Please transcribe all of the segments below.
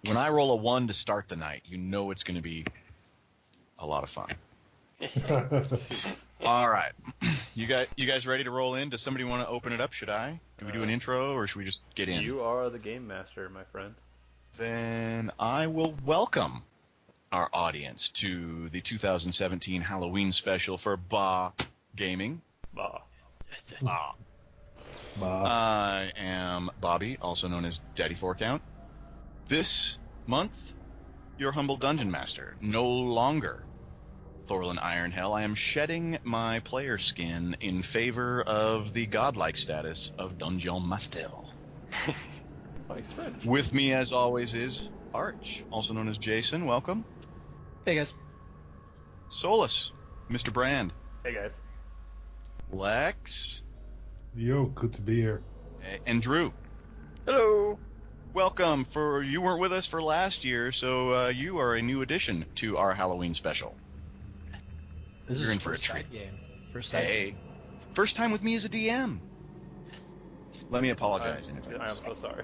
When I roll a 1 to start the night, you know it's going to be a lot of fun. All right. You guys ready to roll in? Does somebody want to open it up? Should I? Do we do an intro, or should we just get in? You are the game master, my friend. Then I will welcome our audience to the 2017 Halloween special for Ba Gaming. Bah. Bah. I am Bobby, also known as Daddy Fourcount. This month, your humble dungeon master, no longer Thorlin Ironhell. I am shedding my player skin in favor of the godlike status of Dungeon Master. Nice French. With me, as always, is Arch, also known as Jason. Welcome. Hey, guys. Solus, Mr. Brand. Hey, guys. Lex. Yo, good to be here. And Drew. Hello. Welcome. You weren't with us for last year, so you are a new addition to our Halloween special. You're in for a treat. Game. First side Hey, first time with me as a DM. Let me apologize in I advance. am so sorry.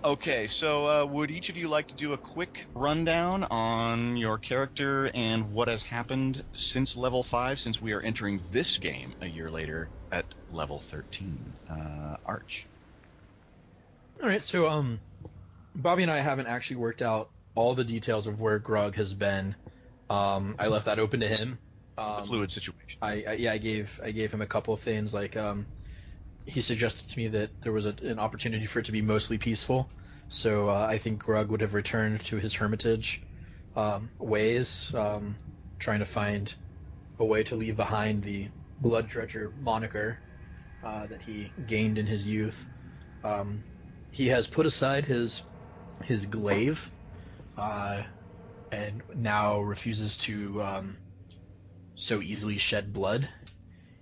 Okay, so would each of you like to do a quick rundown on your character and what has happened since level 5, since we are entering this game a year later at level 13? Arch. All right, so Bobby and I haven't actually worked out all the details of where Grugg has been. I left that open to him. The fluid situation. I gave him a couple of things, like he suggested to me that there was an opportunity for it to be mostly peaceful, so I think Grugg would have returned to his hermitage ways, trying to find a way to leave behind the Blood Dredger moniker that he gained in his youth. He has put aside his glaive and now refuses to so easily shed blood.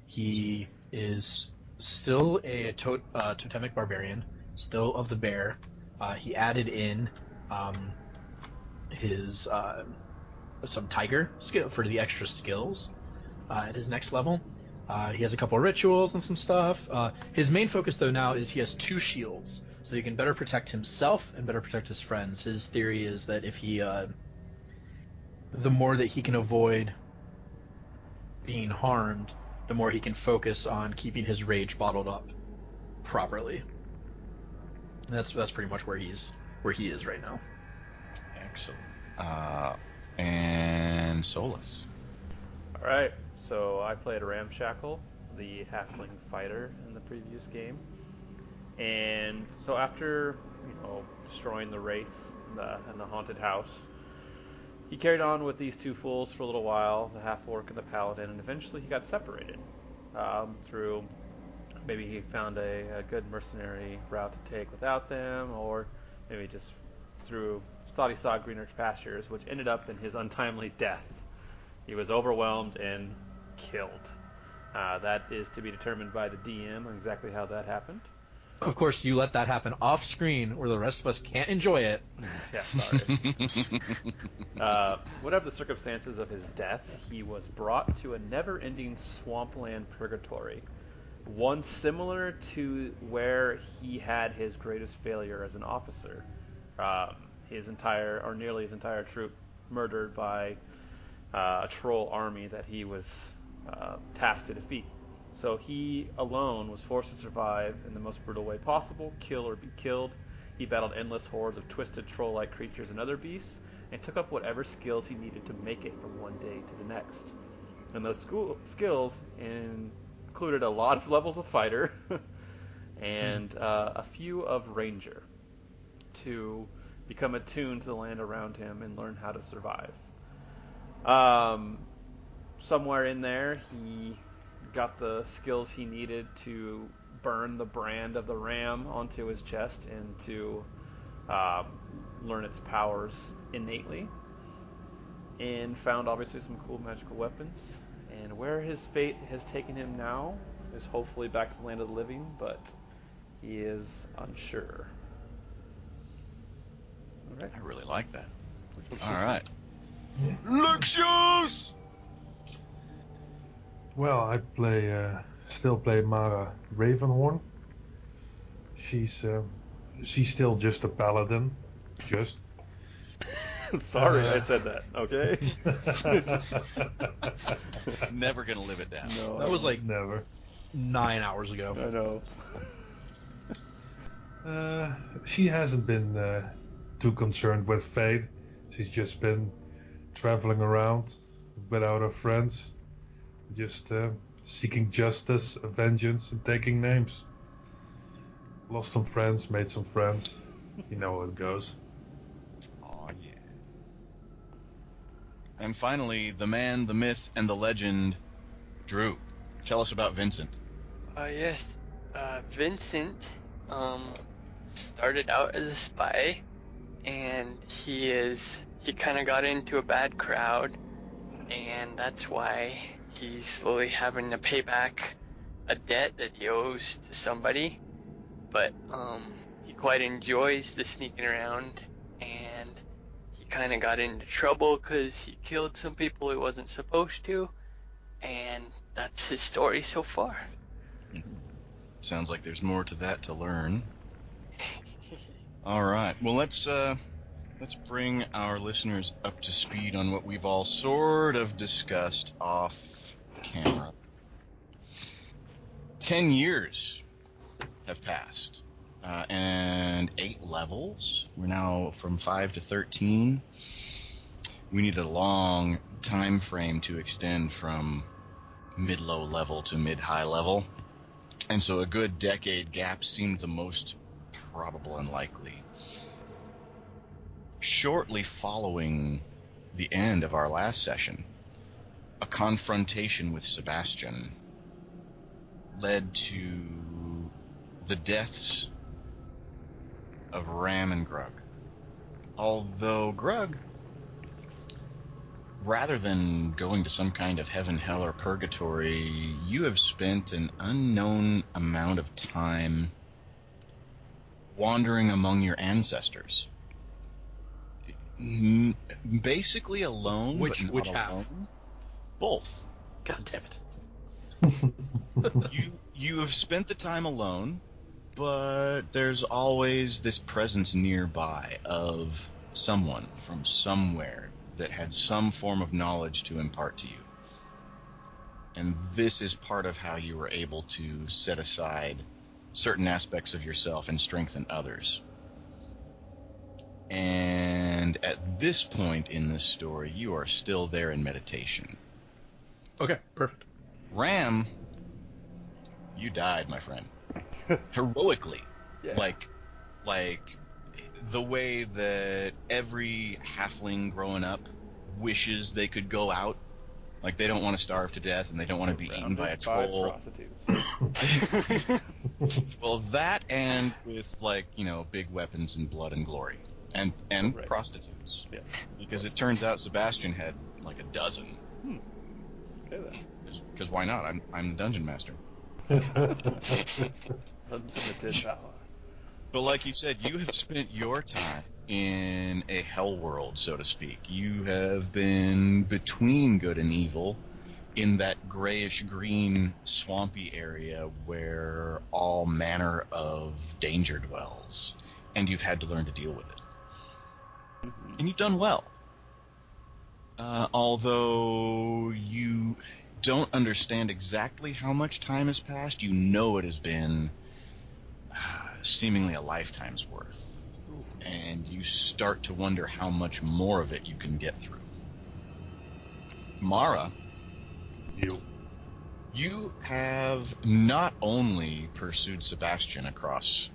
He is still a totemic barbarian, still of the bear. He added in his some tiger skill for the extra skills at his next level. He has a couple of rituals and some stuff. His main focus, though, now is he has 2 shields, so he can better protect himself and better protect his friends. His theory is that if he, the more that he can avoid being harmed, the more he can focus on keeping his rage bottled up properly. That's pretty much where he is right now. Excellent. And Solus. All right, so I played Ramshackle, the halfling fighter in the previous game. And so after, destroying the wraith and the haunted house, he carried on with these 2 fools for a little while, the half-orc and the paladin, and eventually he got separated through, maybe he found a good mercenary route to take without them, or maybe just thought he saw greener pastures, which ended up in his untimely death. He was overwhelmed and killed. That is to be determined by the DM on exactly how that happened. Of course, you let that happen off screen where the rest of us can't enjoy it. Yeah, sorry. Whatever the circumstances of his death, he was brought to a never-ending swampland purgatory, one similar to where he had his greatest failure as an officer. Nearly his entire troop murdered by a troll army that he was tasked to defeat. So he alone was forced to survive in the most brutal way possible, kill or be killed. He battled endless hordes of twisted troll-like creatures and other beasts, and took up whatever skills he needed to make it from one day to the next. And those skills included a lot of levels of fighter and a few of ranger to become attuned to the land around him and learn how to survive. Somewhere in there, he got the skills he needed to burn the brand of the ram onto his chest and to learn its powers innately, and found obviously some cool magical weapons. And where his fate has taken him now is hopefully back to the land of the living, but he is unsure. All right. I really like that. All right. Luxius! Well, I still play Mara Ravenhorn. She's still just a paladin, Just. Sorry, I said that. Okay. Never gonna live it down. No, That was like Never. 9 hours ago. I know. She hasn't been too concerned with fate. She's just been traveling around without her friends, just seeking justice, vengeance, and taking names. Lost some friends, made some friends. You know how it goes. Oh yeah. And finally, the man, the myth, and the legend, Drew. Tell us about Vincent. Yes. Vincent started out as a spy, and he kind of got into a bad crowd, and that's why he's slowly having to pay back a debt that he owes to somebody. But he quite enjoys the sneaking around, and he kind of got into trouble because he killed some people he wasn't supposed to, and that's his story so far. Sounds like there's more to that to learn. All right. Well, let's bring our listeners up to speed on what we've all sort of discussed off camera. 10 years have passed, and 8 levels. We're now from 5 to 13. We need a long time frame to extend from mid-low level to mid-high level, and so a good decade gap seemed the most probable and likely. Shortly following the end of our last session, a confrontation with Sabastion led to the deaths of Ram and Grugg. Although Grugg, rather than going to some kind of heaven, hell, or purgatory, you have spent an unknown amount of time wandering among your ancestors. Basically alone. Which half? Alone. Both. God damn it. You have spent the time alone, but there's always this presence nearby of someone from somewhere that had some form of knowledge to impart to you. And this is part of how you were able to set aside certain aspects of yourself and strengthen others. And at this point in this story, you are still there in meditation. Okay, perfect. Ram, you died, my friend. Heroically. Yeah. Like the way that every halfling growing up wishes they could go out. Like, they don't want to starve to death, and they don't want to be eaten by a troll. Prostitutes. Well, that, and with, like, you know, big weapons and blood and glory. And Right. Prostitutes. Yes. Because it turns out Sabastion had, like, a dozen. Okay then. Because why not? I'm the dungeon master. Unlimited power. But like you said, you have spent your time in a hell world, so to speak. You have been between good and evil in that grayish-green swampy area where all manner of danger dwells, and you've had to learn to deal with it. And you've done well. Although you don't understand exactly how much time has passed, you know it has been seemingly a lifetime's worth. And you start to wonder how much more of it you can get through. Mara, you have not only pursued Sabastion across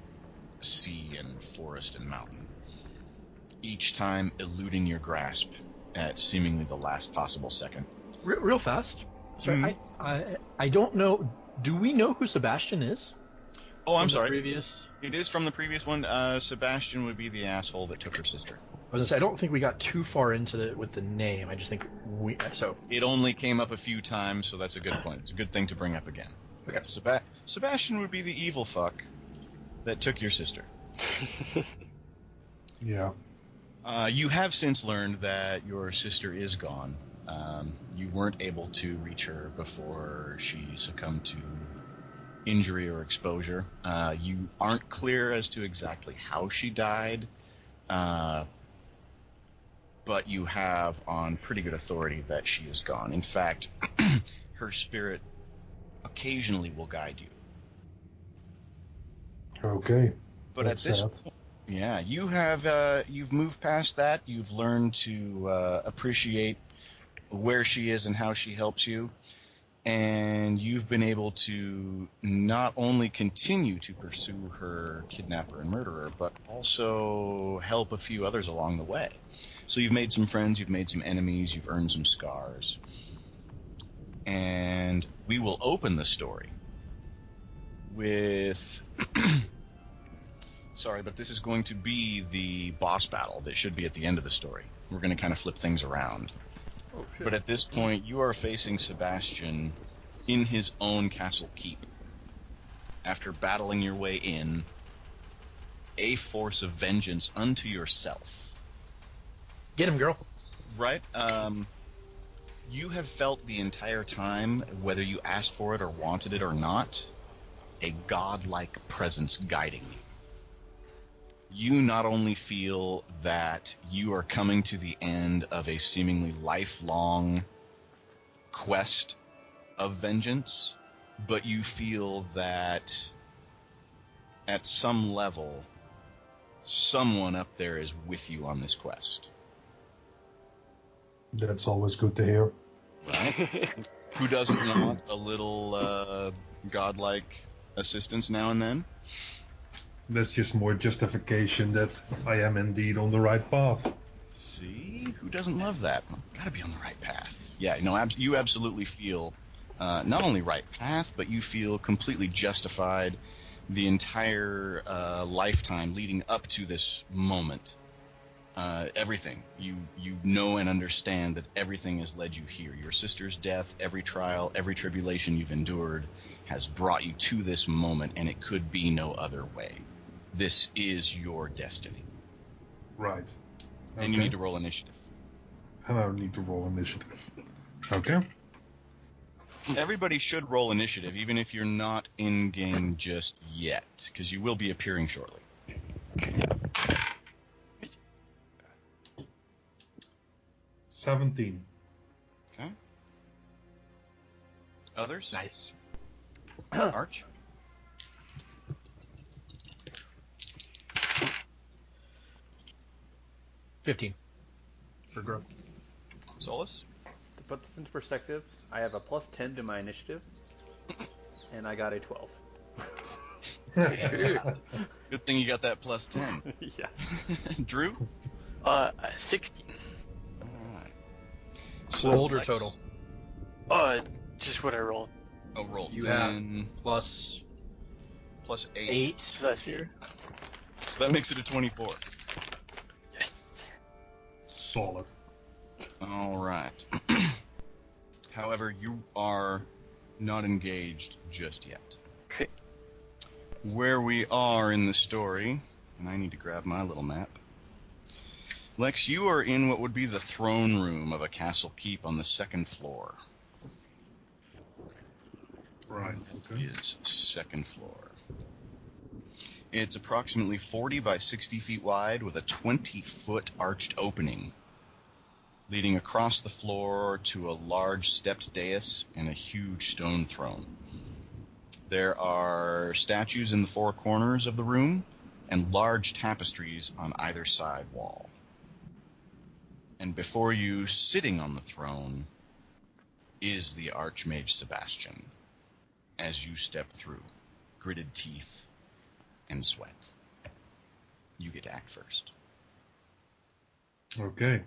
sea and forest and mountain, each time eluding your grasp at seemingly the last possible second. Real fast. Sorry, I don't know. Do we know who Sabastion is? Oh, I'm From the sorry. Previous. It is from the previous one. Sabastion would be the asshole that took her sister. I was gonna say, I don't think we got too far into with the name. I just think so. It only came up a few times, so that's a good point. It's a good thing to bring up again. Okay. Sabastion would be the evil fuck that took your sister. Yeah. You have since learned that your sister is gone. You weren't able to reach her before she succumbed to injury or exposure. You aren't clear as to exactly how she died. But you have on pretty good authority that she is gone. In fact, her spirit occasionally will guide you. Okay. But That's at this sad. point, yeah, you've moved past that. You've learned to appreciate where she is and how she helps you. And you've been able to not only continue to pursue her kidnapper and murderer, but also help a few others along the way. So you've made some friends, you've made some enemies, you've earned some scars. And we will open the story with... Sorry, but this is going to be the boss battle that should be at the end of the story. We're going to kind of flip things around. Oh, shit. But at this point, you are facing Sabastion in his own castle keep. After battling your way in, a force of vengeance unto yourself. Get him, girl. Right? You have felt the entire time, whether you asked for it or wanted it or not, a godlike presence guiding you. You not only feel that you are coming to the end of a seemingly lifelong quest of vengeance, but you feel that at some level, someone up there is with you on this quest. That's always good to hear. Right? Who doesn't want a little godlike assistance now and then? That's just more justification that I am indeed on the right path. See? Who doesn't love that? Gotta be on the right path. Yeah, no, you absolutely feel not only right path, but you feel completely justified the entire lifetime leading up to this moment. Everything. You know and understand that everything has led you here. Your sister's death, every trial, every tribulation you've endured has brought you to this moment, and it could be no other way. This is your destiny. Right. Okay. And you need to roll initiative. And I need to roll initiative. Okay. Everybody should roll initiative, even if you're not in-game just yet, because you will be appearing shortly. 17. Okay. Others? Nice. Arch? 15. For Grugg. Solus? To put this into perspective, I have a plus 10 to my initiative, and I got a 12. Good thing you got that plus 10. Yeah. Drew? 16. Alright. Rolled or Lex- total? Just what I rolled. Oh, roll. You 10 Plus plus 8. 8. Plus here. So that makes it a 24. Yes. Solid. Alright. However, you are not engaged just yet. Okay. Where we are in the story, and I need to grab my little map. Lex, you are in what would be the throne room of a castle keep on the second floor. Right. Okay. Is second floor. It's approximately 40 by 60 feet wide with a 20-foot arched opening leading across the floor to a large stepped dais and a huge stone throne. There are statues in the four corners of the room and large tapestries on either side wall. And before you, sitting on the throne, is the Archmage Sabastion. As you step through, gritted teeth and sweat. You get to act first. Okay.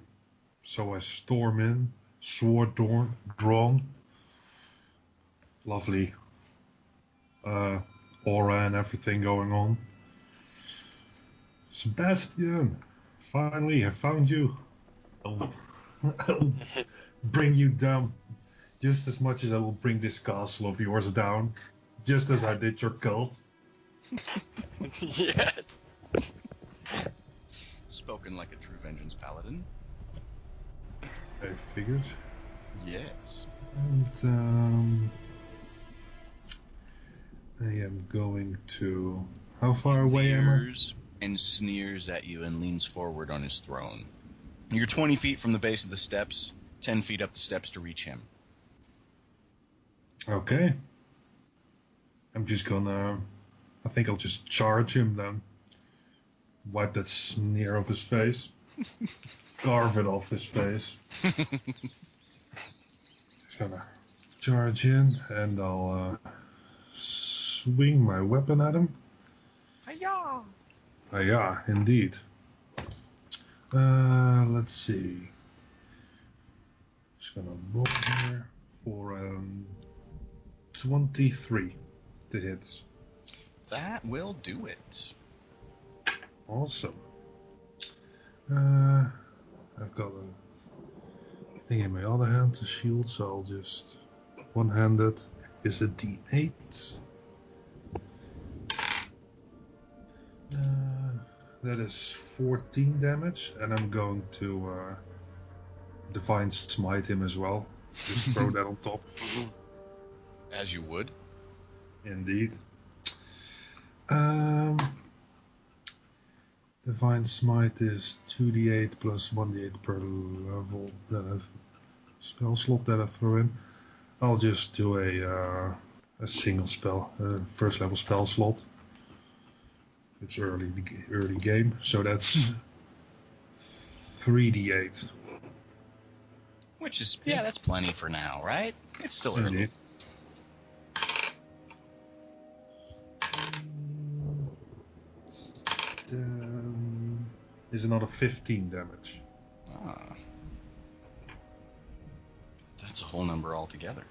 So I storm in, sword drawn. Lovely aura and everything going on. Sebastian, finally I found you. I'll bring you down just as much as I will bring this castle of yours down, just as I did your cult. Yes. Spoken like a true vengeance paladin. I figured. Yes. And I am going to... How far away am I? Veers and sneers at you and leans forward on his throne. You're 20 feet from the base of the steps, 10 feet up the steps to reach him. Okay. I'm just gonna... I think I'll just charge him then. Wipe that sneer off his face. Carve it off his face. Just gonna charge in, and I'll swing my weapon at him. Hi-ya! Yeah, indeed. Let's see. Just gonna roll here for 23 to hit. That will do it. Awesome. I've got a thing in my other hand, a shield, so I'll just one-handed is a D8. That is 14 damage, and I'm going to Divine Smite him as well. Just throw that on top. As you would. Indeed. Divine Smite is 2d8 plus 1d8 per level that I've spell slot that I throw in. I'll just do a single spell, first level spell slot. It's early game, so that's 3d8. Which is, that's plenty for now, right? It's still early. Indeed. Is another 15 damage. Ah. That's a whole number altogether.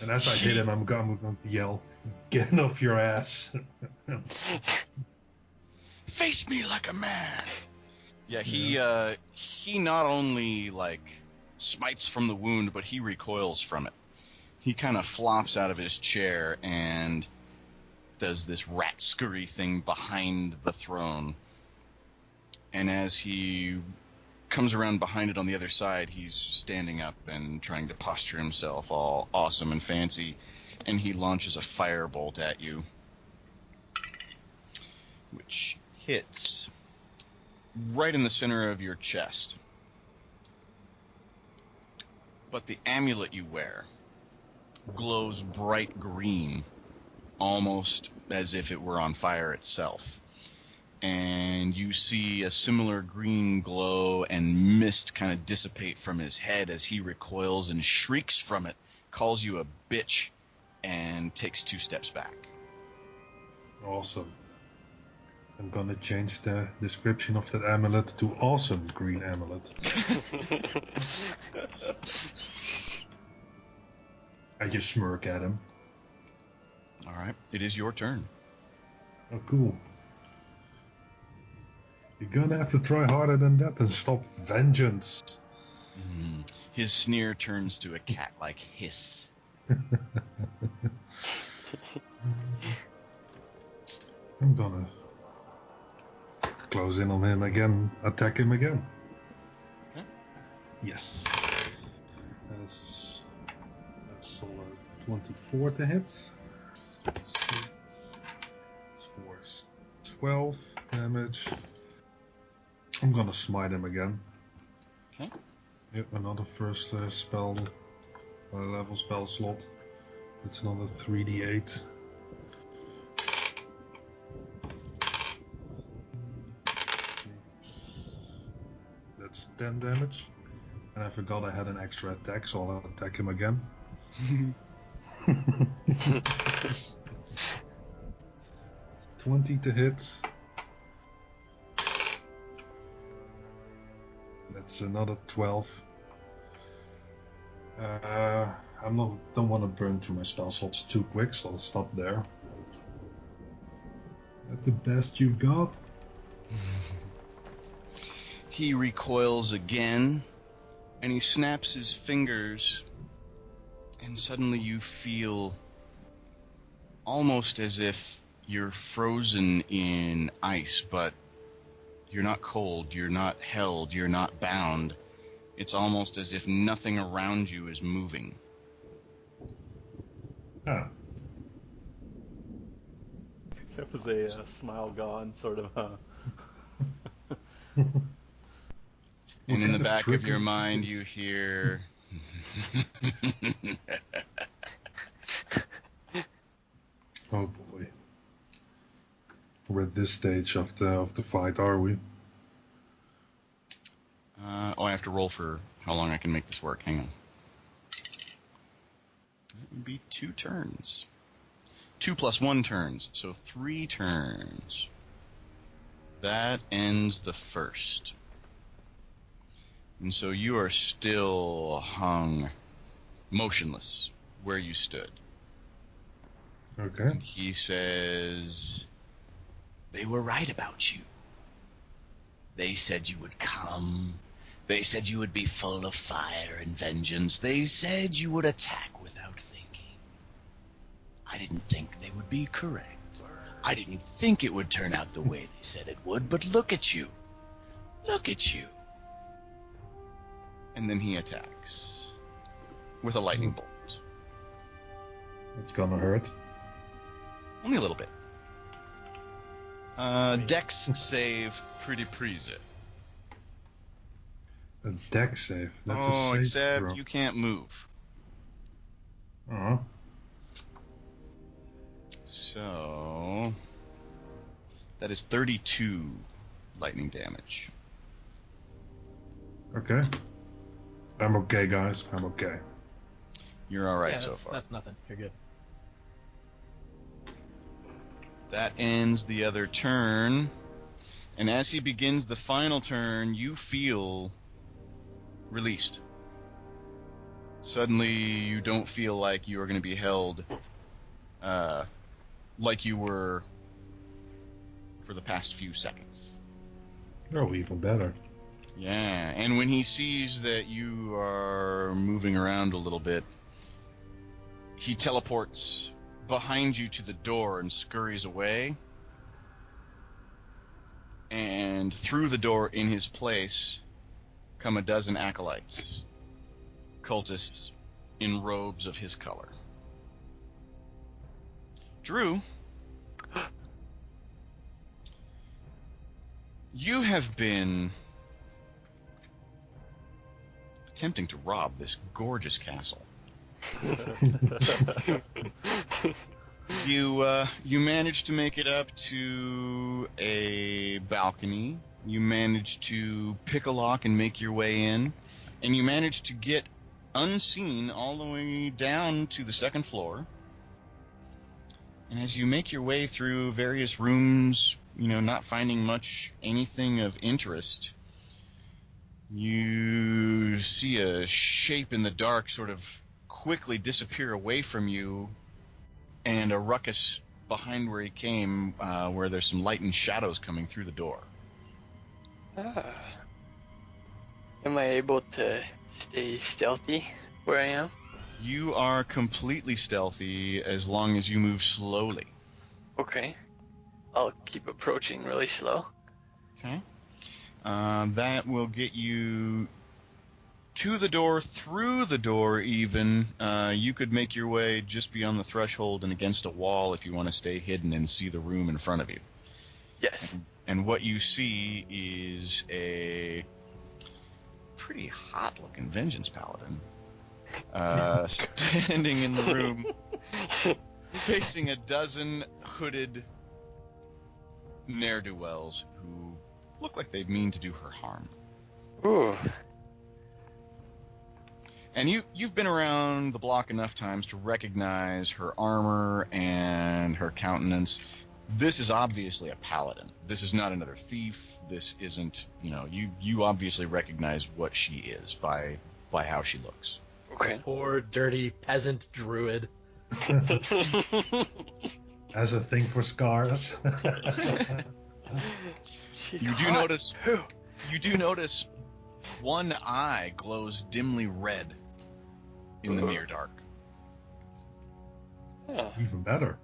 And as I hit him, I'm going to yell, "Get off your ass!" Face me like a man! Yeah, he not only, smites from the wound, but he recoils from it. He kind of flops out of his chair and does this rat scurry thing behind the throne. And as he comes around behind it on the other side, he's standing up and trying to posture himself all awesome and fancy, and he launches a firebolt at you, which hits right in the center of your chest. But the amulet you wear glows bright green, almost as if it were on fire itself. And you see a similar green glow and mist kind of dissipate from his head as he recoils and shrieks from it, calls you a bitch, and takes 2 steps back. Awesome. I'm gonna change the description of that amulet to awesome green amulet. I just smirk at him. Alright, it is your turn. Oh, cool. You're gonna have to try harder than that and stop vengeance. His sneer turns to a cat-like hiss. I'm gonna close in on him again, attack him again. Okay. Yes. That's 24 to hit. 6 for 12 damage. I'm gonna smite him again. Okay. Yep, another first spell, level spell slot. It's another 3d8. That's 10 damage. And I forgot I had an extra attack, so I'll attack him again. 20 to hit. That's another 12. Don't want to burn through my spell slots too quick, so I'll stop there. That's the best you've got. He recoils again, and he snaps his fingers, and suddenly you feel almost as if you're frozen in ice, but you're not cold, you're not held, you're not bound. It's almost as if nothing around you is moving. That was a smile gone sort of. And in the back of your mind, you hear. Oh boy. We're at this stage of the fight, are we? I have to roll for how long I can make this work. Hang on. That would be 2 turns. 2 plus 1 turns, so 3 turns. That ends the first. And so you are still hung motionless where you stood. Okay. And he says, "They were right about you. They said you would come. They said you would be full of fire and vengeance. They said you would attack without thinking. I didn't think they would be correct. I didn't think it would turn out the way they said it would, but look at you. Look at you." And then he attacks with a lightning bolt. It's gonna hurt. Only a little bit. Dex save pretty please. A dex save. That's a save except throw. you can't move. Uh-huh. So that is 32 lightning damage. Okay. I'm okay, guys. I'm okay. You're all right Yeah, so far. that's nothing. You're good. That ends the other turn. And as he begins the final turn, you feel released. Suddenly, you don't feel like you are going to be held like you were for the past few seconds. Oh, even better. Yeah, and when he sees that you are moving around a little bit, he teleports behind you to the door and scurries away. And through the door in his place come a dozen acolytes, cultists in robes of his color. Drew, you have been attempting to rob this gorgeous castle. You managed to make it up to a balcony. You managed to pick a lock and make your way in, and you managed to get unseen all the way down to the second floor. And as you make your way through various rooms, not finding much anything of interest, you see a shape in the dark sort of quickly disappear away from you, and a ruckus behind where he came, where there's some light and shadows coming through the door. Am I able to stay stealthy where I am? You are completely stealthy as long as you move slowly. Okay. I'll keep approaching really slow. Okay. That will get you to the door, through the door even. You could make your way just beyond the threshold and against a wall if you want to stay hidden and see the room in front of you. Yes. And what you see is a pretty hot-looking Vengeance Paladin standing in the room, facing a dozen hooded ne'er-do-wells who look like they mean to do her harm. Ooh. And you've been around the block enough times to recognize her armor and her countenance. This is obviously a paladin. This is not another thief. This isn't, you obviously recognize what she is by how she looks. Okay. Poor, dirty peasant druid. As a thing for scars. You do notice one eye glows dimly red in the near dark. Oh. Even better.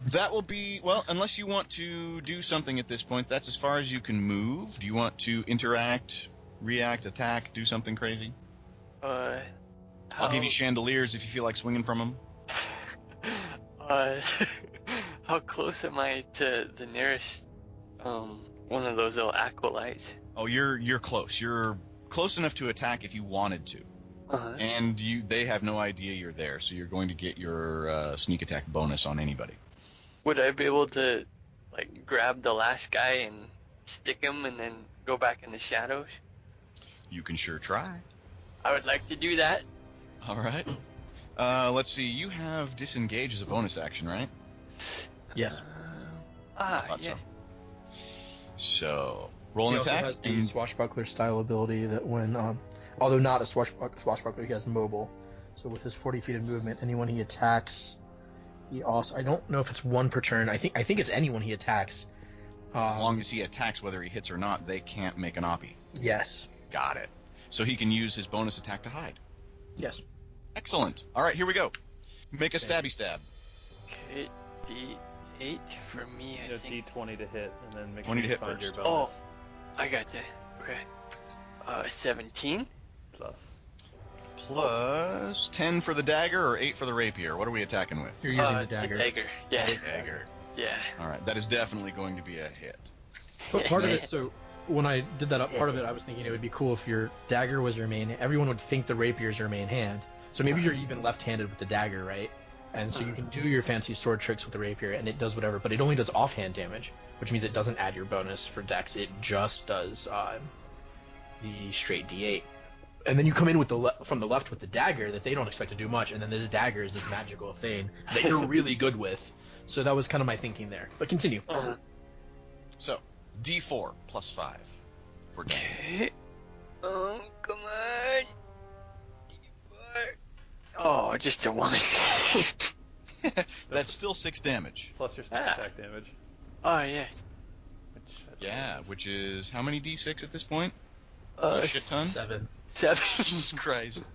That will be, well, unless you want to do something at this point, that's as far as you can move. Do you want to interact, react, attack, do something crazy? How I'll give you chandeliers if you feel like swinging from them. How close am I to the nearest one of those little acolytes? Oh, you're close. You're close enough to attack if you wanted to. And they have no idea you're there, so you're going to get your sneak attack bonus on anybody. Would I be able to, like, grab the last guy and stick him and then go back in the shadows? You can sure try. I would like to do that. All right. Let's see. You have disengage as a bonus action, right? Yes. Thought yeah. So roll an He also attack. has the swashbuckler style ability that when, although not a swashbuckler, he has mobile. So with his 40 feet of movement, anyone he attacks, he also, I don't know if it's one per turn. I think it's anyone he attacks. As long as he attacks, whether he hits or not, they can't make an oppie. Yes. Got it. So he can use his bonus attack to hide. Yes. Excellent. All right, here we go. Make a stabby stab. Okay, D8 for me, I think. D20 to hit, and then make 20 sure to you hit find your first. bonus. I gotcha. Okay. 17. Plus 10 for the dagger or 8 for the rapier. What are we attacking with? You're using the dagger. The dagger. Yeah. Dagger. Yeah. All right, that is definitely going to be a hit. But part of it, so when I did that up, part of it, I was thinking it would be cool if your dagger was your main. Everyone would think the rapier is your main hand. So maybe you're even left-handed with the dagger, right? And so you can do your fancy sword tricks with the rapier, and it does whatever, but it only does offhand damage, which means it doesn't add your bonus for dex. It just does the straight D8. And then you come in with from the left with the dagger that they don't expect to do much, and then this dagger is this magical thing that you're really good with. So that was kind of my thinking there. But continue. So, D4 plus 5 for dagger. Okay. Come on. D4. Oh, just a 1. That's still 6 damage. Plus your sneak attack damage. Oh, yeah. Which is how many D6 at this point? A shit ton? 7. 7. Jesus Christ.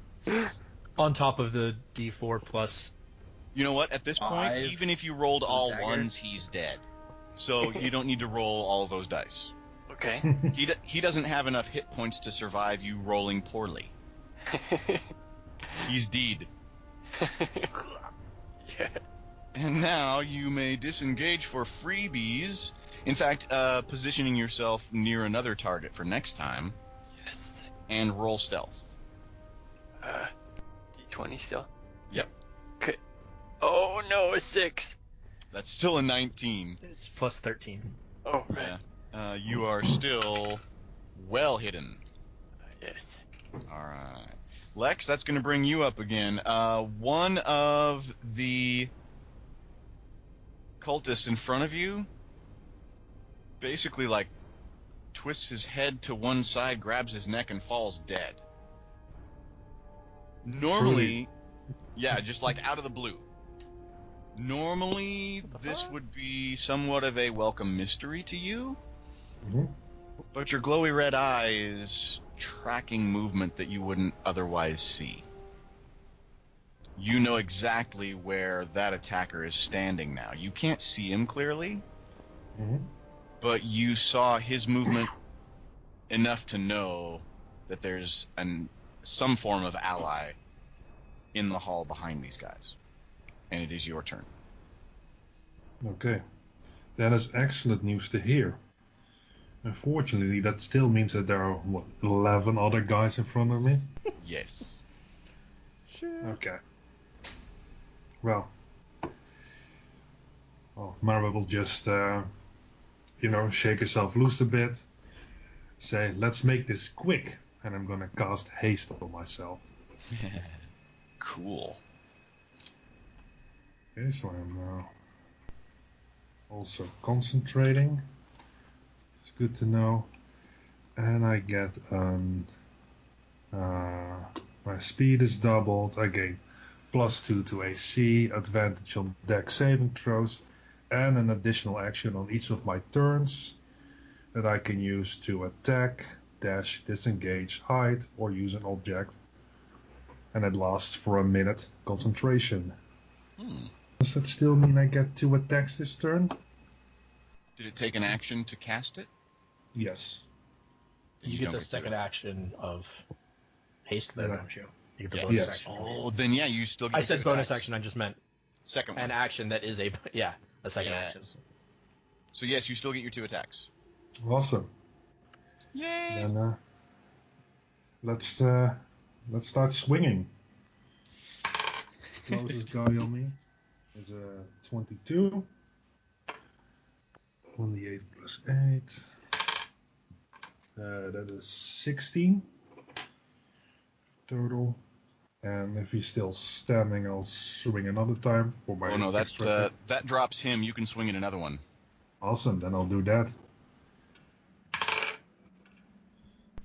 On top of the D4 plus... You know what? At this point, 5 even if you rolled all dagger. ones, he's dead. So you don't need to roll all of those dice. Okay. He doesn't have enough hit points to survive you rolling poorly. He's dead. Yeah. And now you may disengage for freebies. In fact, positioning yourself near another target for next time. Yes. And roll stealth. D20 still? Yep. Okay. Oh no, a 6. That's still a 19. It's plus 13. Oh, right. Yeah. You are still well hidden. Yes. Alright. Lex, that's going to bring you up again. One of the cultists in front of you basically, like, twists his head to one side, grabs his neck, and falls dead. Normally, yeah, just like out of the blue. Normally, this would be somewhat of a welcome mystery to you, but your glowy red eye is tracking movement that you wouldn't otherwise see. You know exactly where that attacker is standing now. You can't see him clearly, but you saw his movement enough to know that there's some form of ally in the hall behind these guys. And it is your turn. Okay. That is excellent news to hear. Unfortunately, that still means that there are, 11 other guys in front of me? Yes. Okay. Well, Mara will just, shake herself loose a bit. Say, let's make this quick. And I'm gonna cast haste on myself. Cool. Okay, so I'm also concentrating. It's good to know. And I get my speed is doubled. I gain +2 to AC, advantage on dex saving throws, and an additional action on each of my turns that I can use to attack, dash, disengage, hide, or use an object. And it lasts for a minute. Concentration. Does that still mean I get 2 attacks this turn? Did it take an action to cast it? Yes. You get the second action of haste there, don't you? You get the Yes. bonus Yes. action. Oh, then yeah, you still get I your said two bonus attacks. action. I just meant Second one. an action that is a second action. Yes. So yes, you still get your 2 attacks. Awesome. Yay! Then let's start swinging. Closest guy on me is a 22. 1d8 plus 8. That is 16 total. And if he's still standing, I'll swing another time for my Oh no, extra attack. that drops him. You can swing at another one. Awesome, then I'll do that.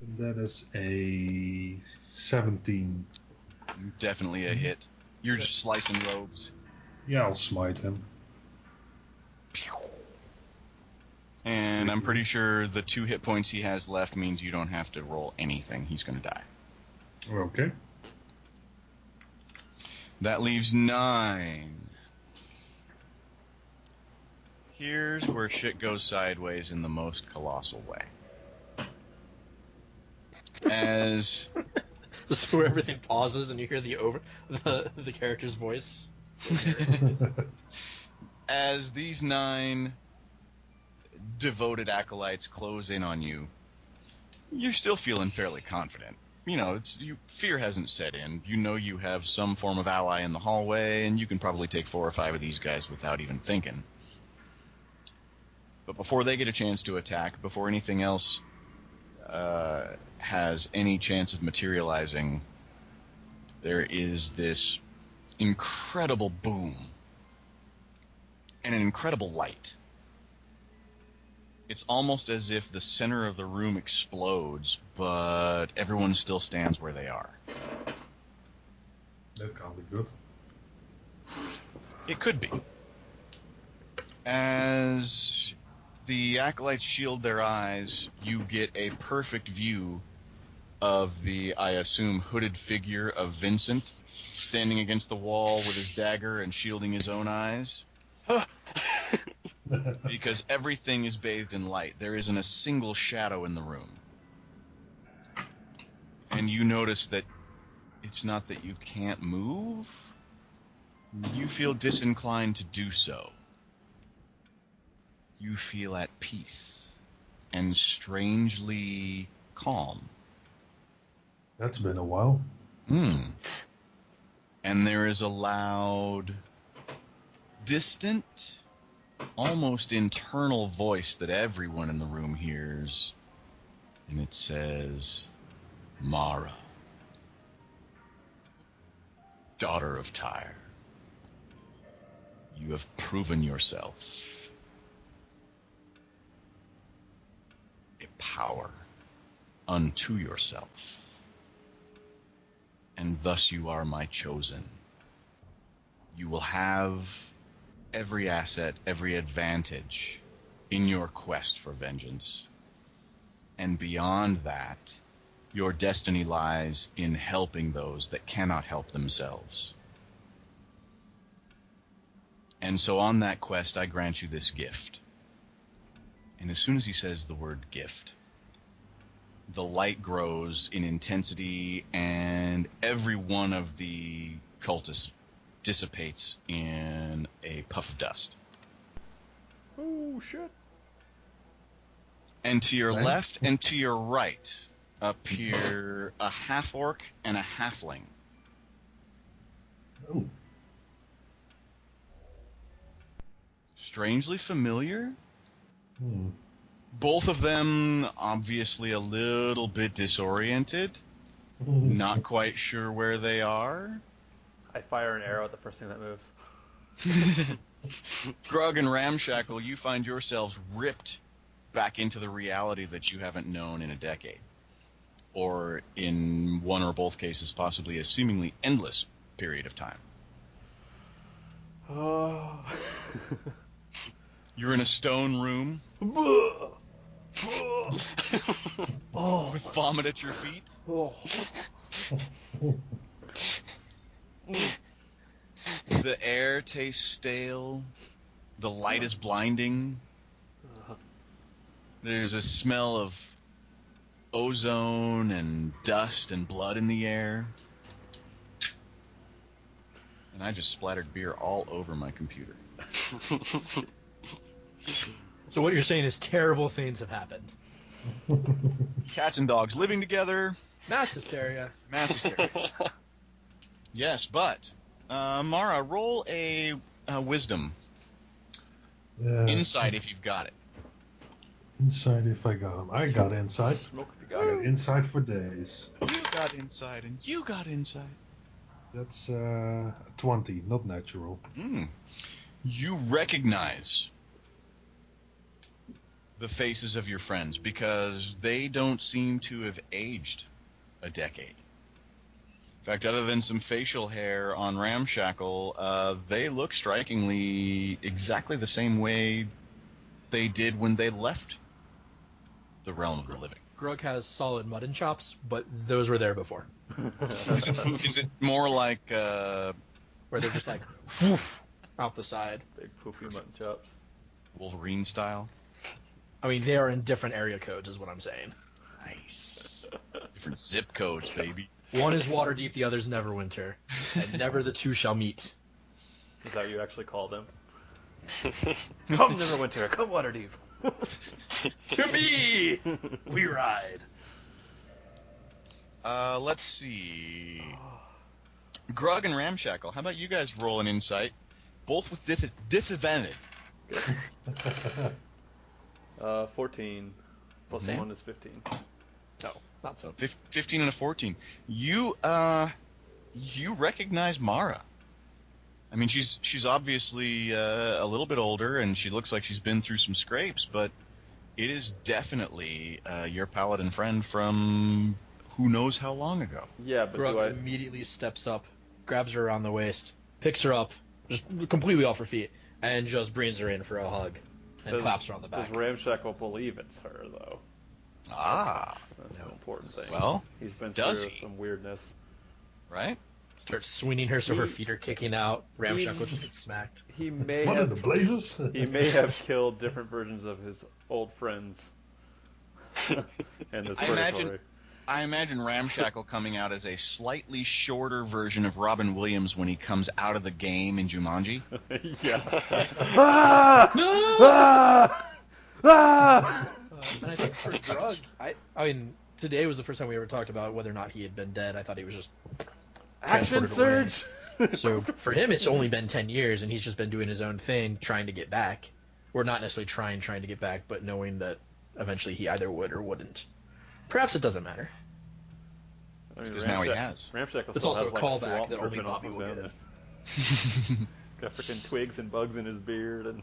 And that is a 17. Definitely a hit. You're just slicing robes. Yeah, I'll smite him. And I'm pretty sure the 2 hit points he has left means you don't have to roll anything. He's going to die. Okay. That leaves 9. Here's where shit goes sideways in the most colossal way. As This is where everything pauses and you hear the character's voice. as these 9 devoted acolytes close in on you, you're still feeling fairly confident. You know, fear hasn't set in. You know you have some form of ally in the hallway, and you can probably take 4 or 5 of these guys without even thinking. But before they get a chance to attack, before anything else has any chance of materializing, there is this incredible boom and an incredible light. It's almost as if the center of the room explodes, but everyone still stands where they are. That can't be good. It could be. As the acolytes shield their eyes, you get a perfect view of the, I assume, hooded figure of Vincent standing against the wall with his dagger and shielding his own eyes. Because everything is bathed in light. There isn't a single shadow in the room. And you notice that it's not that you can't move. You feel disinclined to do so. You feel at peace and strangely calm. That's been a while. And there is a loud, distant, almost internal voice that everyone in the room hears, and it says, "Mara, daughter of Tyre, you have proven yourself a power unto yourself, and thus you are my chosen. You will have every asset, every advantage in your quest for vengeance. And beyond that, your destiny lies in helping those that cannot help themselves. And so on that quest, I grant you this gift." And as soon as he says the word gift, the light grows in intensity, and every one of the cultists dissipates in a puff of dust. Oh, shit. And to your Right. left and to your right appear a half-orc and a halfling. Oh. Strangely familiar. Hmm. Both of them obviously a little bit disoriented, not quite sure where they are. I fire an arrow at the first thing that moves. Grugg and Ramshackle, you find yourselves ripped back into the reality that you haven't known in a decade. Or in one or both cases, possibly a seemingly endless period of time. Oh. You're in a stone room Oh. with vomit at your feet. Oh. The air tastes stale. The light is blinding. There's a smell of ozone and dust and blood in the air. And I just splattered beer all over my computer. So what you're saying is terrible things have happened. Cats and dogs living together. Mass hysteria. Mass hysteria. Yes, but Mara, roll a wisdom. Insight if you've got it. Insight if I got him. I got insight. Smoke if you I got got it. insight for days. You got insight, and you got insight. That's 20, not natural. You recognize the faces of your friends because they don't seem to have aged a decade. In fact, other than some facial hair on Ramshackle, they look strikingly exactly the same way they did when they left the realm of the living. Grugg has solid mutton chops, but those were there before. Is it more like Where they're just like, woof, out the side. Big poofy mutton chops. Wolverine style? I mean, they are in different area codes, is what I'm saying. Nice. Different zip codes, baby. One is Waterdeep, the other's Neverwinter, and never the two shall meet. Is that what you actually call them? Come Neverwinter, come Waterdeep. To me, we ride. Let's see. Grugg and Ramshackle, how about you guys roll an insight? Both with disadvantage. 14 plus Okay. 1 is 15. No, not so. 15 and a 14. You recognize Mara. I mean, she's obviously a little bit older, and she looks like she's been through some scrapes, but it is definitely your paladin friend from who knows how long ago. Yeah, but Grugg do I... immediately steps up, grabs her around the waist, picks her up, just completely off her feet, and just brings her in for a hug, and claps her on the back. Does Ramshackle believe it's her, though? Ah, That's an important thing. well, He's been does through he? some weirdness. right? Starts swinging her so her He- feet are kicking out. Ramshackle just gets smacked. He may What in the have blazes? he may have killed different versions of his old friends in this purgatory. I imagine Ramshackle coming out as a slightly shorter version of Robin Williams when he comes out of the game in Jumanji. Yeah. Ah! Ah! Ah! And I think for Grugg, I mean, today was the first time we ever talked about whether or not he had been dead. I thought he was just Action transported away. surge. So for him, it's only been 10 years, and he's just been doing his own thing, trying to get back. Or not necessarily trying to get back, but knowing that eventually he either would or wouldn't. Perhaps it doesn't matter. I mean, Because now he has. Ramshackle It's still also has a like callback swamp that only dripping off Bobby of will him. get. Got freaking twigs and bugs in his beard, and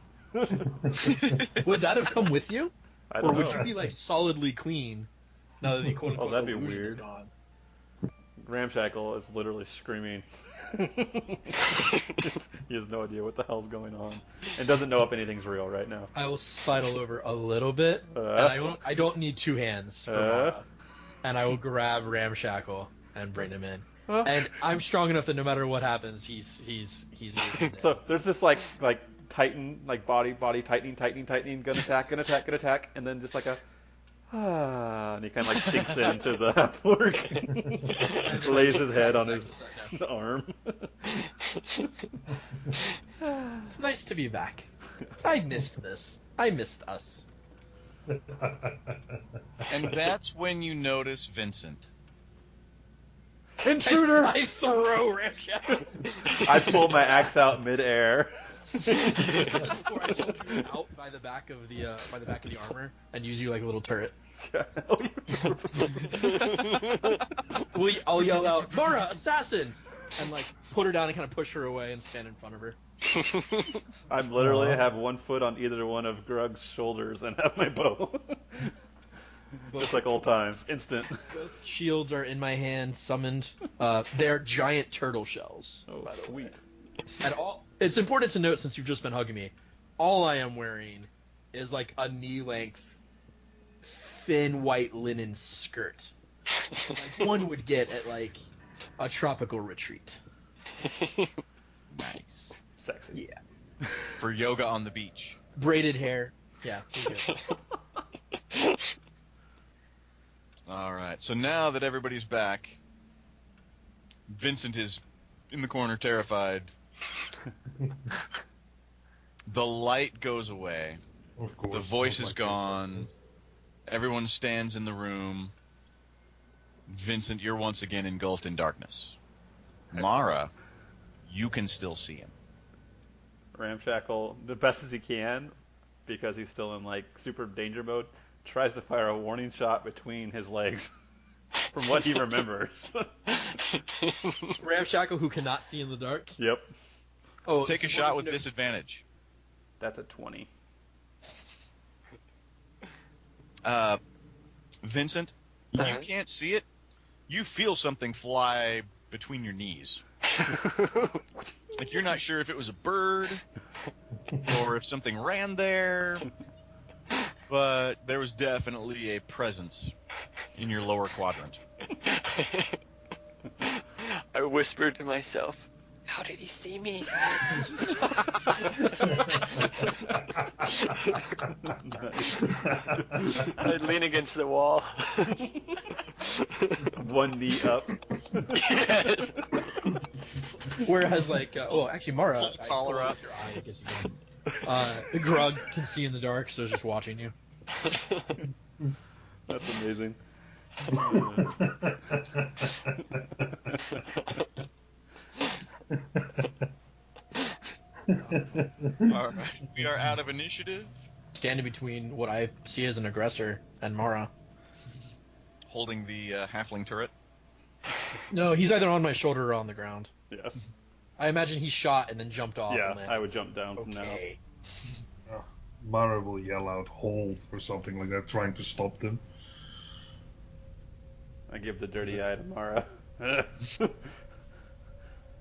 Would that have come with you? I Or don't would know. you be like solidly clean now that the quote unquote that'd be illusion is weird. gone? Ramshackle is literally screaming. He has no idea what the hell's going on, and doesn't know if anything's real right now. I will sidle over a little bit, and I don't need two hands for Mara, and I will grab Ramshackle and bring him in. And I'm strong enough that no matter what happens, he's So there's this like titan, like body tightening, gonna attack, and then just like a and he kind of like sinks into the half-orc, lays his head on his arm. It's nice to be back. I missed this. I missed us. And that's when you notice Vincent. Intruder! I throw Ramshackle. I pull my axe out midair. Before I hold you out by the back of the armor and use you like a little turret. I'll yell out, "Mara, assassin!" and like put her down and kind of push her away and stand in front of her. I literally have one foot on either one of Grugg's shoulders and have my bow. Just like old times, instant. Both shields are in my hand, summoned. They're giant turtle shells. Oh, by the sweet. way. And it's important to note, since you've just been hugging me, all I am wearing is like a knee-length, thin white linen skirt, like one would get at like a tropical retreat. Nice. Sexy. Yeah. For yoga on the beach. Braided hair. Yeah. All right. So now that everybody's back, Vincent is in the corner, terrified, The light goes away. Of course. The voice not is like gone. Everyone stands in the room. Vincent, you're once again engulfed in darkness. Mara, you can still see him. Ramshackle, the best as he can, because he's still in like super danger mode, tries to fire a warning shot between his legs. From what he remembers. Ramshackle, who cannot see in the dark. Yep. Oh, Take a shot with disadvantage. That's a 20. Vincent, you can't see it. You feel something fly between your knees. Like you're not sure if it was a bird or if something ran there, but there was definitely a presence in your lower quadrant. I whispered to myself, "How did he see me?" I lean against the wall. One knee up. Yes. Whereas, like, actually, Mara, Pull the collar up. your eye, I guess you can. Grugg can see in the dark, so is just watching you. That's amazing. All right, we are out of initiative. Standing between what I see as an aggressor and Mara. Holding the halfling turret. No, he's either on my shoulder or on the ground. Yeah. I imagine he shot and then jumped off. Yeah, and landed. I would jump down from now. Okay. Mara will yell out "hold" or something like that, trying to stop them. I give the dirty eye to Mara.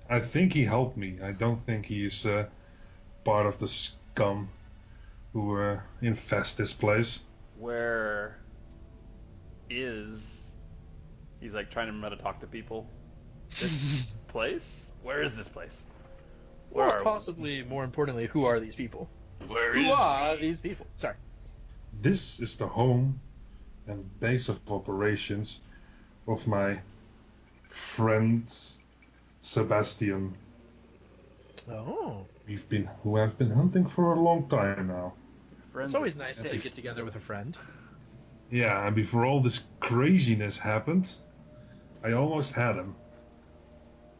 I think he helped me. I don't think he's part of the scum who infest this place. Where is... He's like trying to remember how to talk to people. This place? Where is this place? Where Or are we? possibly, more importantly, who are these people? Where Who are these people? Sorry. This is the home and base of operations of my friend Sabastion, Oh. who I've been hunting for a long time now. It's always nice to get together with a friend. Yeah, and before all this craziness happened, I almost had him.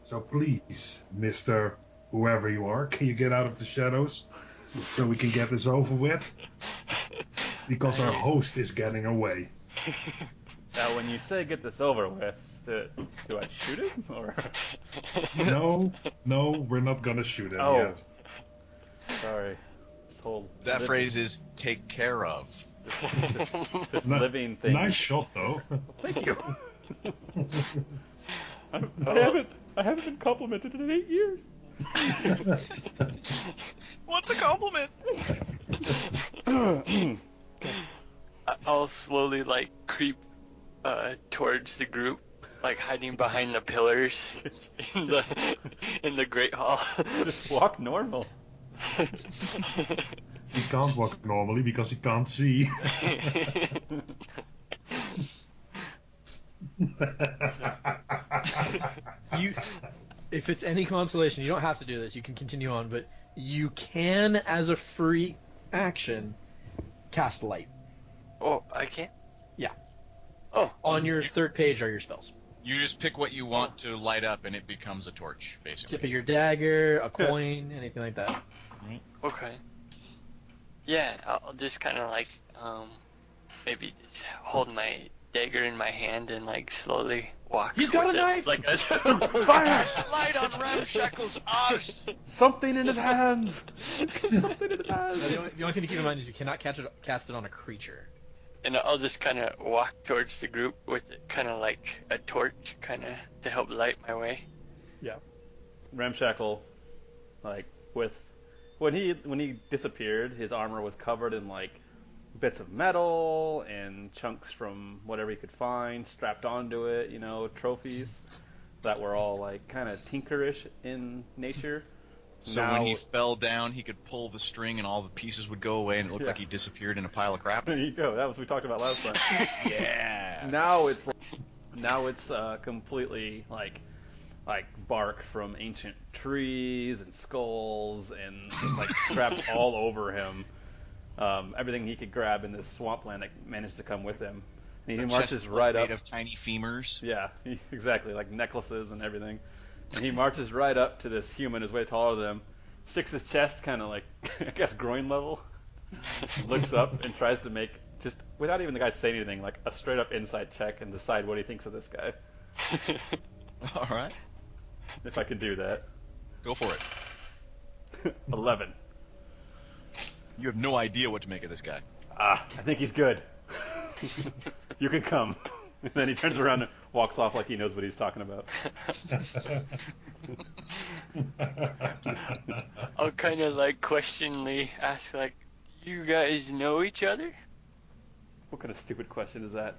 So please, Mr. Whoever you are, can you get out of the shadows so we can get this over with? Because our host is getting away. Now, when you say get this over with, do I shoot him? Or... No, we're not gonna shoot him Oh. yet. Sorry. This whole That phrase is "take care of." this living thing. Nice shot, though. Thank you. I haven't been complimented in 8 years. What's a compliment? I'll slowly like creep towards the group, like hiding behind the pillars in the Great Hall. Just walk normal. He can't walk normally because he can't see. If it's any consolation, you don't have to do this. You can continue on, but you can, as a free action, cast light. Oh, I can't? Yeah. Oh. On your third page are your spells. You just pick what you want to light up, and it becomes a torch, basically. Tip of your dagger, a coin, anything like that. Okay. Yeah, I'll just kind of like, maybe just hold my dagger in my hand and like slowly walk. He's got with a it, knife! Like as Fire! Light on Ramshackle's arse! Something in his hands. Something in his hands. The only thing to keep in mind is you cannot cast it on a creature. And I'll just kind of walk towards the group with it, kind of like a torch, kind of to help light my way. Yeah. Ramshackle, like when he disappeared, his armor was covered in like bits of metal and chunks from whatever he could find strapped onto it, trophies that were all like kind of tinkerish in nature. So when he fell down, he could pull the string and all the pieces would go away and it looked like he disappeared in a pile of crap. There you go. That was what we talked about last time. Yeah. Now it's completely like like bark from ancient trees and skulls and like strapped all over him. Everything he could grab in this swampland that managed to come with him. And he marches right up. Made of tiny femurs. Yeah, exactly, like necklaces and everything. And he marches right up to this human who's way taller than him, sticks his chest kind of like, I guess, groin level, looks up and tries to make, just without even the guy saying anything, like a straight up insight check and decide what he thinks of this guy. All right. If I can do that. Go for it. 11. You have no idea what to make of this guy. I think he's good. You can come. And then he turns around and walks off like he knows what he's talking about. I'll kind of like questioningly ask, like, you guys know each other? What kind of stupid question is that?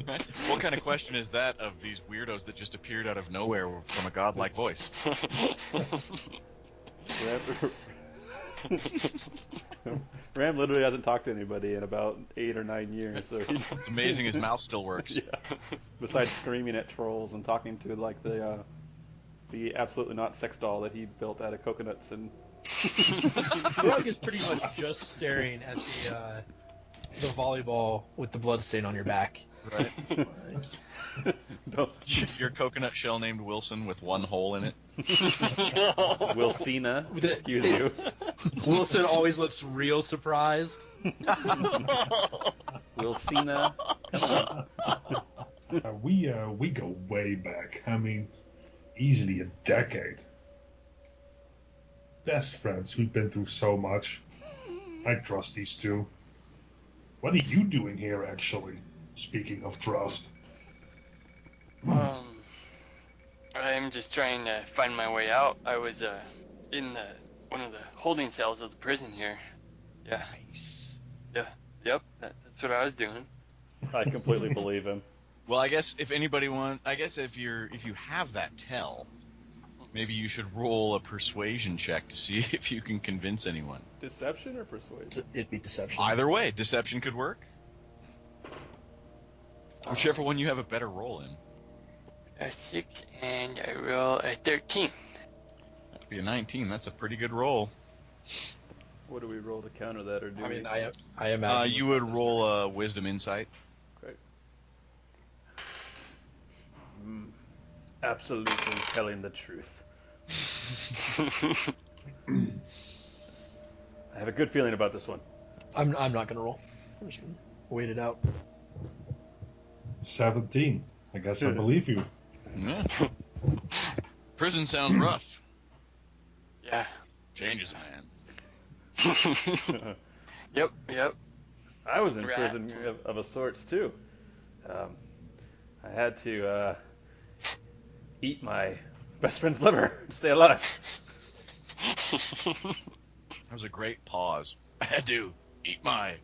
Right? What kind of question is that of these weirdos that just appeared out of nowhere from a godlike voice? Ram literally hasn't talked to anybody in about 8 or 9 years. So It's amazing his mouth still works. Yeah. Besides screaming at trolls and talking to like the absolutely not sex doll that he built out of coconuts and. Grugg is pretty much just staring at the volleyball with the blood stain on your back. Right. Your coconut shell named Wilson with one hole in it. Wilsina, excuse you. Wilson always looks real surprised. Wilsina, come on. We go way back. I mean, easily a decade. Best friends. We've been through so much. I trust these two. What are you doing here, actually? Speaking of trust. I'm just trying to find my way out. I was in one of the holding cells of the prison here. Yeah. Nice. Yeah. Yep. That's what I was doing. I completely believe him. Well, I guess if you have that tell, maybe you should roll a persuasion check to see if you can convince anyone. Deception or persuasion? It'd be deception. Either way, deception could work. Whichever one you have a better roll in. A 6 and I roll a 13. That would be a 19. That's a pretty good roll. What do we roll to counter that, or do we? I imagine you would roll a wisdom insight. Great. Absolutely telling the truth. I have a good feeling about this one. I'm not gonna roll. I'm just gonna wait it out. 17. I guess I believe you. Yeah. Prison sounds rough. Yeah. Changes, man. Yep. I was in Rat. prison of a sorts too. I had to eat my best friend's liver to stay alive. That was a great pause. I had to eat my...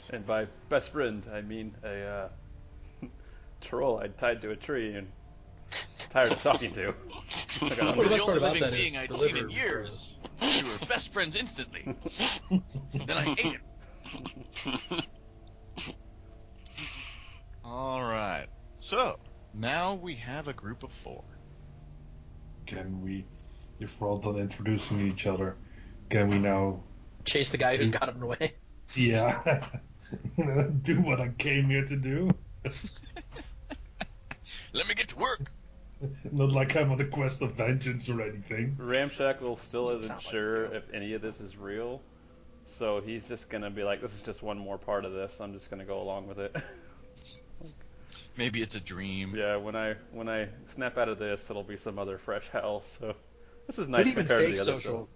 And by best friend, I mean a troll I'd tied to a tree and tired of talking to. You're best the part only about living that is being I'd the seen liver in years. We were best friends instantly. Then I ate him. All right. So, now we have a group of 4. Can we, if we're all done introducing each other, can we now... Chase the guy who's got him away. Yeah. Do what I came here to do. Let me get to work. Not like I'm on a quest of vengeance or anything. Ramshackle still isn't Sound like sure if any of this is real, so he's just gonna be like, "This is just one more part of this. I'm just gonna go along with it." Maybe it's a dream. Yeah, when I snap out of this, it'll be some other fresh hell. So this is nice But even compared to fake the other social,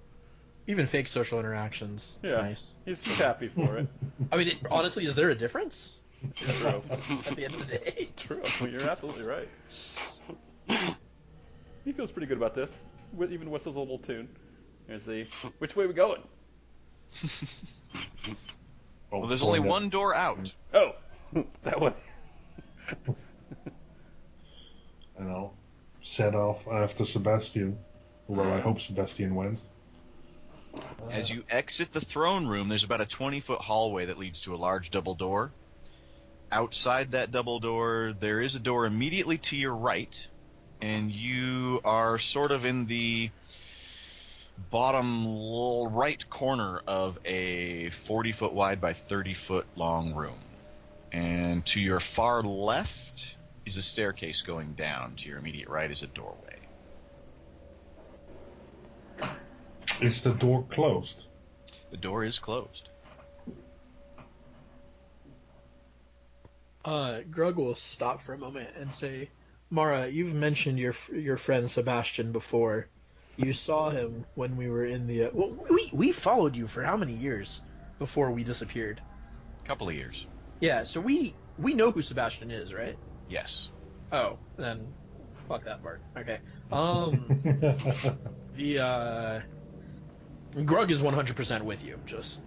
even fake social interactions. Yeah, Nice. he's just happy for it. I mean, honestly, is there a difference? True. At the end of the day. True. You're absolutely right. He feels pretty good about this. Even whistles a little tune. Here's the which way we going? Well, there's only one door out. Oh, that way. And I'll set off after Sabastion. Well, I hope Sabastion went. As you exit the throne room, there's about a 20-foot hallway that leads to a large double door. outside that double door, there is a door immediately to your right, and you are sort of in the bottom right corner of a 40-foot wide by 30-foot long room. And to your far left is a staircase going down. To your immediate right is a doorway. Is the door closed? The door is closed. Grugg will stop for a moment and say, Mara, you've mentioned your friend Sabastion before. You saw him when we were in the... we followed you for how many years before we disappeared? Couple of years. Yeah, so we know who Sabastion is, right? Yes. Oh, then fuck that part. Okay. Grugg is 100% with you. Just,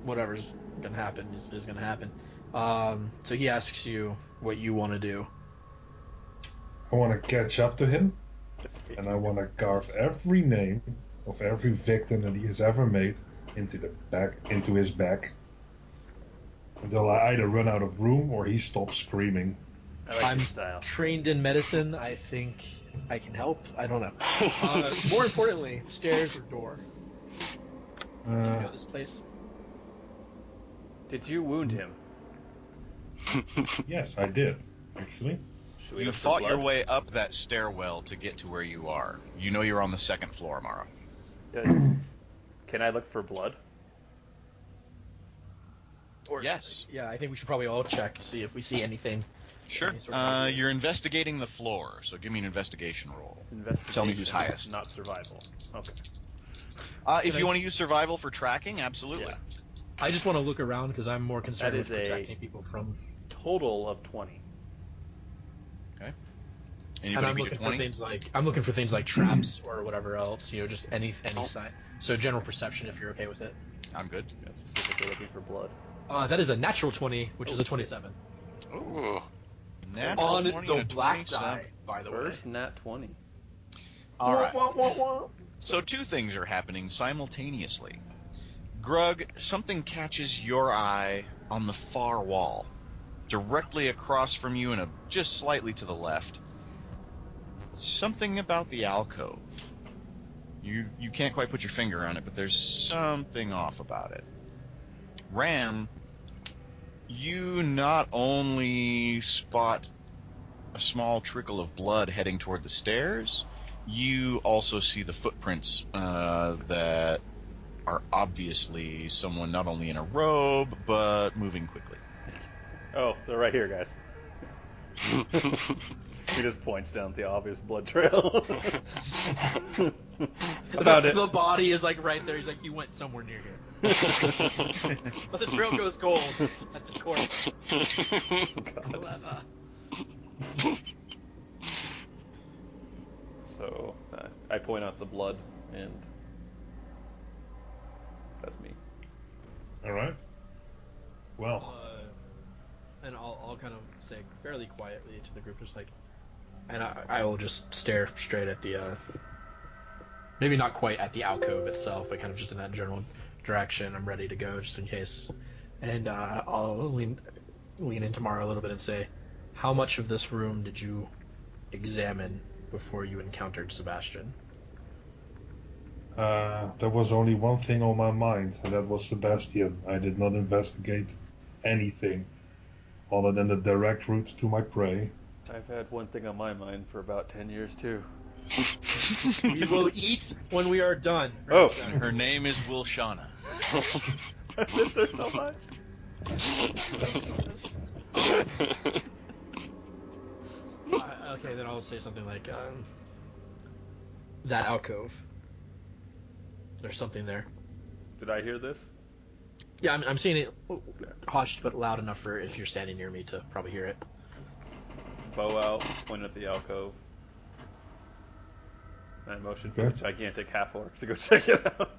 whatever's gonna happen is gonna happen. So he asks you what you want to do. I want to catch up to him, and I want to carve every name of every victim that he has ever made into his back, until I either run out of room or he stops screaming. I'm style. Trained in medicine. I think I can help. I don't know. More importantly, stairs or door? Do you know this place? Did you wound him? Yes, I did, actually. Should we You look for fought your blood? way up that stairwell to get to where you are. You know you're on the second floor, Mara. Can I look for blood? Or, Yes. Yeah, I think we should probably all check, see if we see anything. Sure. Any sort of idea. You're investigating the floor, so give me an investigation roll. Investigation. Tell me who's highest. Not survival. Okay. If you want to use survival for tracking, absolutely. Yeah. I just want to look around because I'm more concerned That with is a- protecting people from. Total of 20. Okay. And Anybody I'm beat a looking for 20? things like traps or whatever else. Just any sign. So general perception, if you're okay with it. I'm good. Yeah, specifically looking for blood. That is a natural 20, which is a 27. Ooh. Natural On 20 the and a black 27. die, by the way. First nat 20. All right. Wah, wah, wah, wah. So two things are happening simultaneously. Grugg, something catches your eye on the far wall, directly across from you and just slightly to the left. Something about the alcove. You can't quite put your finger on it, but there's something off about it. Ram, you not only spot a small trickle of blood heading toward the stairs, you also see the footprints that are obviously someone not only in a robe, but moving quickly. Oh, they're right here, guys. He just points down the obvious blood trail. About it. The body is like right there. He's like, he went somewhere near here. But the trail goes cold at this corner. Clever. So, I point out the blood, and that's me. All right. Well, And I'll kind of say fairly quietly to the group, just like, and I will just stare straight at the, maybe not quite at the alcove itself, but kind of just in that general direction. I'm ready to go just in case. And I'll lean in tomorrow a little bit and say, how much of this room did you examine before you encountered Sabastion? there was only one thing on my mind, and that was Sabastion. I did not investigate anything other than the direct route to my prey. I've had one thing on my mind for about 10 years, too. We will eat when we are done. Oh! And her name is Wilshana. I miss her so much. Okay, then I'll say something like, that alcove. There's something there. Did I hear this? Yeah, I'm seeing it hushed but loud enough for if you're standing near me to probably hear it. Bow out, point at the alcove. And I motion for the gigantic half-orc to go check it out.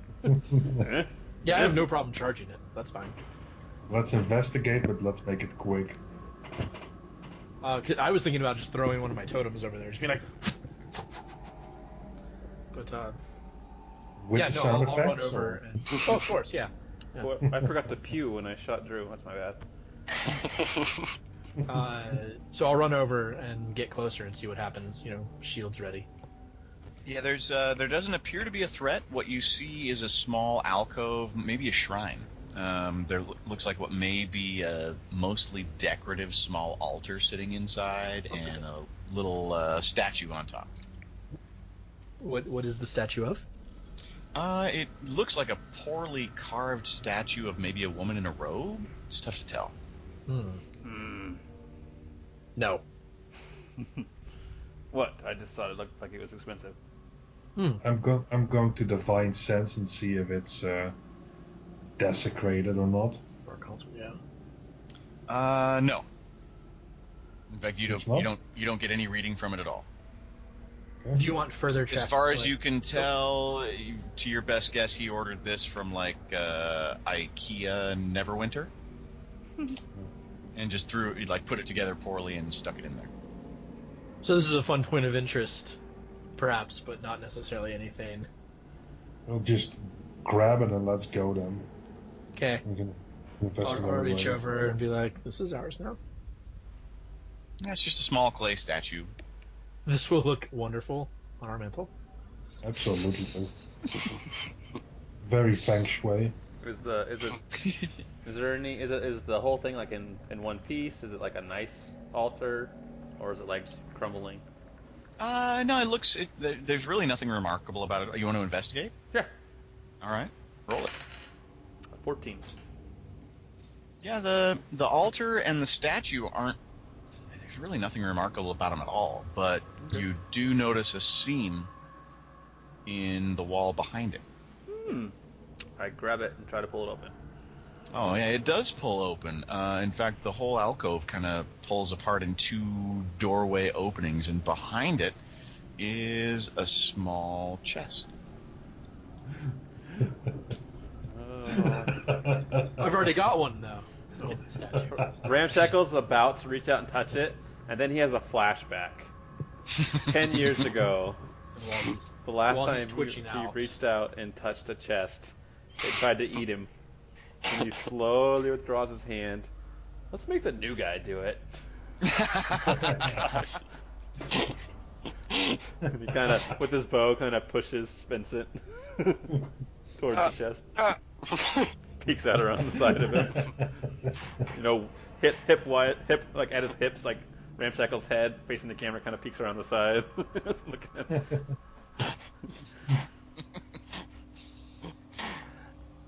Yeah, I have no problem charging it. That's fine. Let's investigate, but let's make it quick. 'Cause I was thinking about just throwing one of my totems over there, just being like. But With yeah, no, sound I'll run effects? over. Or... And... Oh, of course, yeah. Well, I forgot to pew when I shot Drew. That's my bad. So I'll run over and get closer and see what happens. Shields ready. Yeah, there doesn't appear to be a threat. What you see is a small alcove, maybe a shrine. There looks like what may be a mostly decorative small altar sitting inside, and a little statue on top. What is the statue of? It looks like a poorly carved statue of maybe a woman in a robe. It's tough to tell. No. What? I just thought it looked like it was expensive. I'm going to divine sense and see if it's desecrated or not. Or culture, yeah. No. In fact, you don't get any reading from it at all. Okay. Do you want further checks? As far as you can tell, to your best guess, he ordered this from IKEA Neverwinter, and just put it together poorly and stuck it in there. So this is a fun point of interest, perhaps, but not necessarily anything. We'll just grab it and let's go then. Okay. We can I'll investigate reach later. over and be like, "This is ours now." Yeah, it's just a small clay statue. This will look wonderful on our mantle. Absolutely. Very feng shui. Is the whole thing like in one piece? Is it like a nice altar, or is it like crumbling? No, there's really nothing remarkable about it. You want to investigate? Yeah. All right, roll it. 14. Yeah, the altar and the statue aren't. There's really nothing remarkable about them at all, but you do notice a seam in the wall behind it. I grab it and try to pull it open. Oh yeah, it does pull open. In fact, the whole alcove kind of pulls apart in two doorway openings, and behind it is a small chest. I've already got one though. Statue. Ramshackle's about to reach out and touch it, and then he has a flashback. 10 years ago, the last time he reached out and touched a chest, it tried to eat him. And he slowly withdraws his hand. Let's make the new guy do it. And he kind of, with his bow, kind of pushes Vincent towards the chest. Peeks out around the side of him. Hip wide, like at his hips, like Ramshackle's head facing the camera, kind of peeks around the side. Looking at him.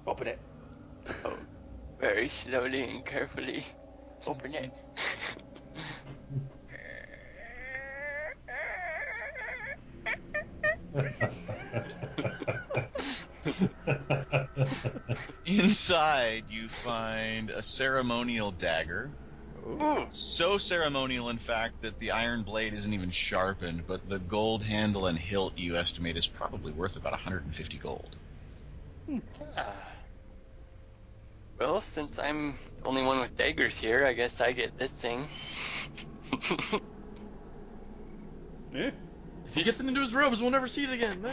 Open it. Oh, very slowly and carefully. Open it. Inside, you find a ceremonial dagger. Ooh. So ceremonial, in fact, that the iron blade isn't even sharpened, but the gold handle and hilt you estimate is probably worth about 150 gold. Well, since I'm the only one with daggers here, I guess I get this thing. Yeah. If he gets it into his robes, we'll never see it again.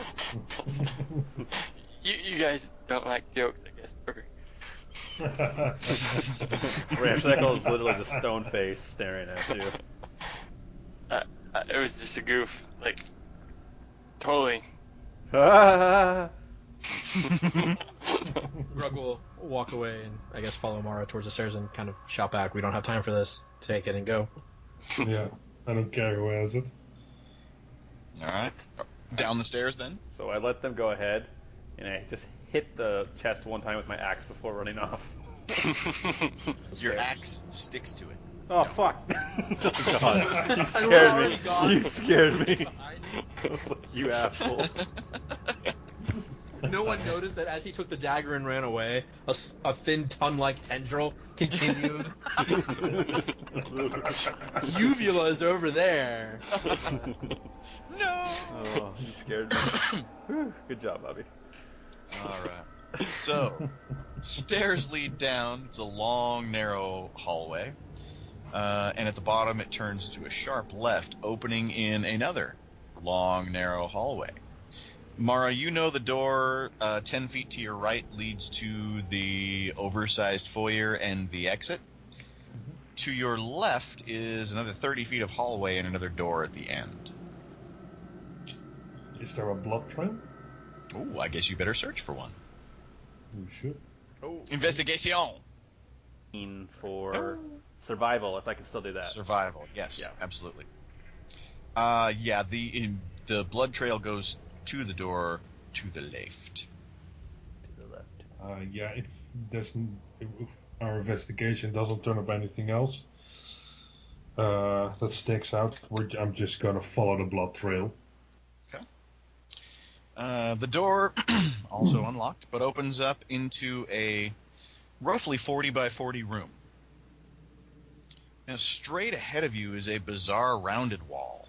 You guys don't like jokes, I guess. Okay. Ramshackle is literally just stone face staring at you. It was just a goof. Like, totally. Ah! Grugg will walk away and I guess follow Mara towards the stairs and kind of shout back, "We don't have time for this. Take it and go." Yeah, I don't care who has it. All right. Down the stairs, then? So I let them go ahead, and I just hit the chest one time with my axe before running off. Your axe sticks to it. Oh, No. fuck. Oh, God. You scared me. You scared me. I was like, you asshole. No one noticed that as he took the dagger and ran away, a thin tongue-like tendril continued. Uvula's over there. No! Oh, you scared me. Whew, good job, Bobby. All right. So, stairs lead down. It's a long, narrow hallway. And at the bottom, it turns to a sharp left, opening in another long, narrow hallway. Mara, you know the door 10 feet to your right leads to the oversized foyer and the exit. To your left is another 30 feet of hallway and another door at the end. Is there a blood trail? Ooh, I guess you better search for one. You should. Oh, Investigation. For survival, if I can still do that. Survival. Yes, Yeah. absolutely. The blood trail goes to the door to the left. To the left. Yeah, if our investigation doesn't turn up anything else that sticks out, I'm just gonna follow the blood trail. Okay. The door, also unlocked, but opens up into a roughly 40 by 40 room. Now, straight ahead of you is a bizarre rounded wall.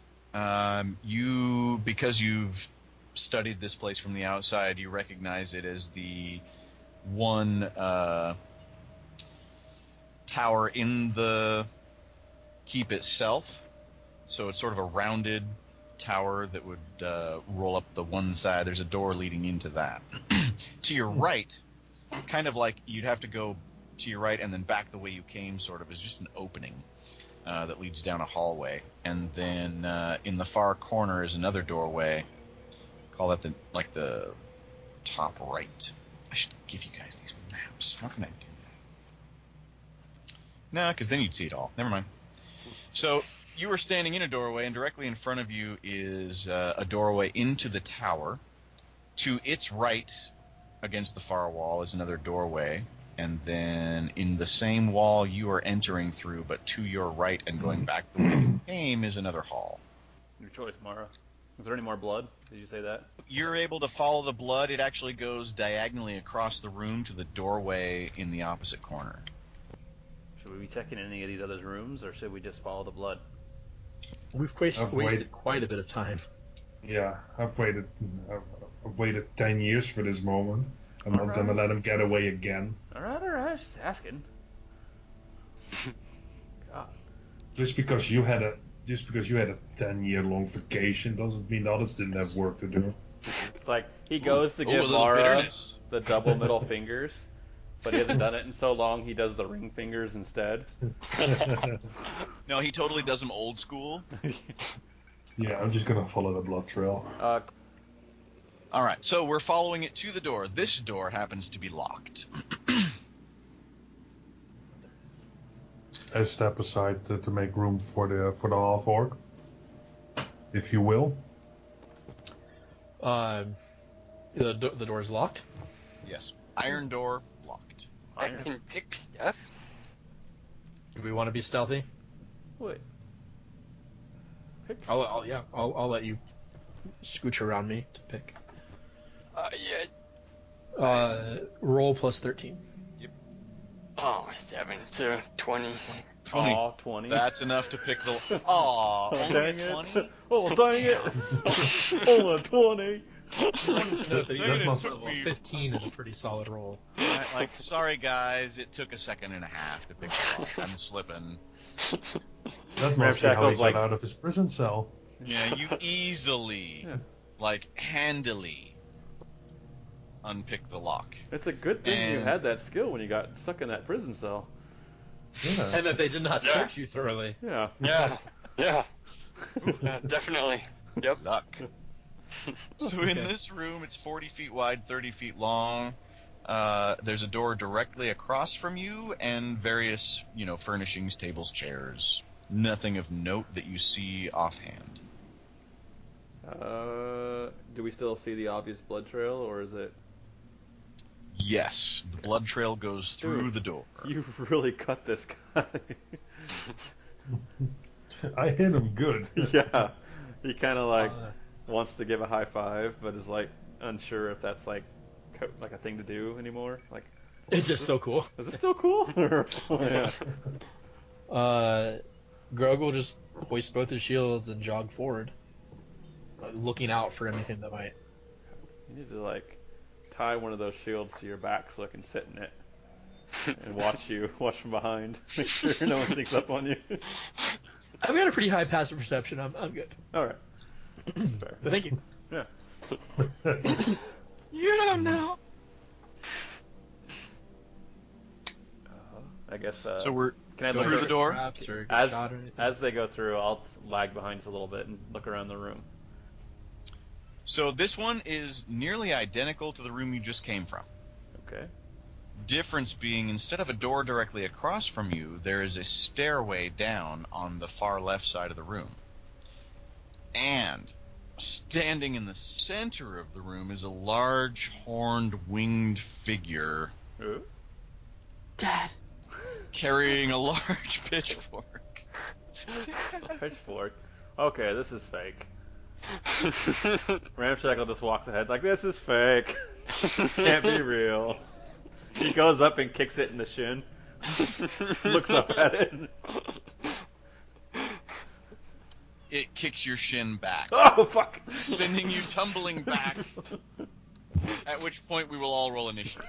Because you've studied this place from the outside, you recognize it as the one tower in the keep itself. So it's sort of a rounded tower that would roll up the one side. There's a door leading into that. To your right, kind of like you'd have to go to your right and then back the way you came, sort of, is just an opening that leads down a hallway. And then in the far corner is another doorway. Call that the top right. I should give you guys these maps. How can I do that? No, because then you'd see it all. Never mind. So you were standing in a doorway, and directly in front of you is a doorway into the tower. To its right, against the far wall, is another doorway. And then in the same wall you are entering through, but to your right and going back the way you came, is another hall. Your choice, Mara. Is there any more blood? Did you say that? You're able to follow the blood. It actually goes diagonally across the room to the doorway in the opposite corner. Should we be checking any of these other rooms, or should we just follow the blood? We've wasted quite a bit of time. Yeah, I've waited 10 years for this moment. I'm not gonna let him get away again. Alright, just asking. God. Just because you had a 10-year-long vacation doesn't mean others didn't have work to do. It's like he goes to a give little Mara bitterness. the double middle fingers, but he hasn't done it in so long he does the ring fingers instead. No, he totally does them old school. Yeah, I'm just gonna follow the blood trail. All right, so we're following it to the door. This door happens to be locked. I step aside to make room for the half orc, if you will. The door's locked. Yes. Iron door locked. I can pick stuff. Do we want to be stealthy? Wait. I'll let you scooch around me to pick. Yeah. Roll plus 13. Oh, 7, so 20. 20. Aw, 20. That's enough to pick the... Aw, only dang a it. 20? Oh, dang it! Only 20! That must be- 15 is a pretty solid roll. Like, sorry guys, it took a second and a half to pick the lock. I'm slipping. That must be how he Ramshackle's got like- out of his prison cell. Yeah, you easily, handily unpick the lock. It's a good thing you And- had that skill when you got stuck in that prison cell. Yeah. And that they did not Yeah. search you thoroughly. Yeah. Yeah. Yeah. Yeah, definitely. Yep. Luck. So in this room, it's 40 feet wide, 30 feet long. There's a door directly across from you, and various, furnishings, tables, chairs. Nothing of note that you see offhand. Do we still see the obvious blood trail, or is it... Yes, the blood trail goes through Dude, the door. You really cut this guy. I hit him good. Yeah. He kind of wants to give a high five, but is unsure if that's like a thing to do anymore. Like, It's just so cool. is it still cool? Yeah. Grugg will just hoist both his shields and jog forward, looking out for anything that might. You need to tie one of those shields to your back so I can sit in it and watch from behind. Make sure no one sneaks up on you. I've got a pretty high passive perception. I'm good. All right. That's fair. But thank you. Yeah. You don't know. I guess. So we're Can I go look through at- the door. Traps or get As shot or anything? as they go through, I'll lag behind just a little bit and look around the room. So this one is nearly identical to the room you just came from. Okay. Difference being, instead of a door directly across from you, there is a stairway down on the far left side of the room. And standing in the center of the room is a large, horned, winged figure Ooh. Dad. carrying a large pitchfork. Pitchfork. Okay, this is fake. Ramshackle just walks ahead like, this is fake. Can't be real. He goes up and kicks it in the shin. Looks up at it. It kicks your shin back, Oh, fuck. sending you tumbling back, at which point we will all roll initiative.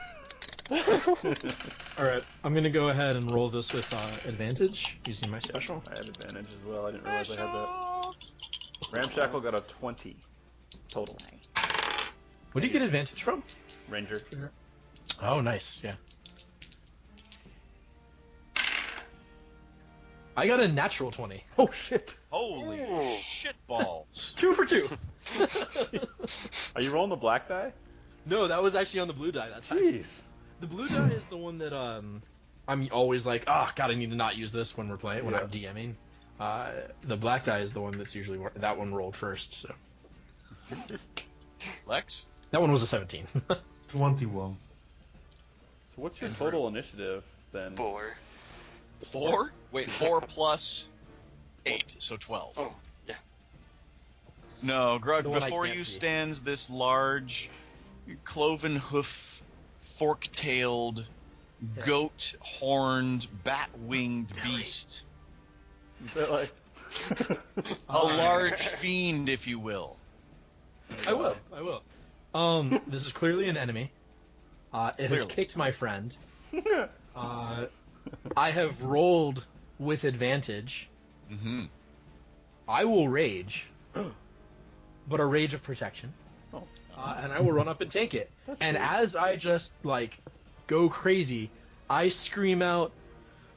Alright, I'm gonna go ahead and roll this with advantage, using my special. I had advantage as well. I didn't realize I had that. Ramshackle got a 20 total. What do you get advantage from? Ranger. Oh, nice, yeah. I got a natural 20. Oh, shit. Holy Ooh. shit balls. 2 for 2. Are you rolling the black die? No, that was actually on the blue die that time. Jeez. The blue die is the one that I'm always like, God, I need to not use this when we're playing, when I'm DMing. The black die is the one that's usually that one rolled first. So Lex? that one was a 17. 21. So what's your total initiative then? 4. 4? Wait, 4 plus 8, so 12. Oh, yeah. No, Grugg, The one I before can't you see. stands this large, cloven hoof, fork-tailed, Yeah. goat-horned, bat-winged beast. They're like... A large fiend, if you will. I will. This is clearly an enemy. It has Clearly. kicked my friend. I have rolled with advantage. Mm-hmm. I will rage, but a rage of protection. Oh. And I will run up and tank it. That's And sweet. as I just, like, go crazy, I scream out,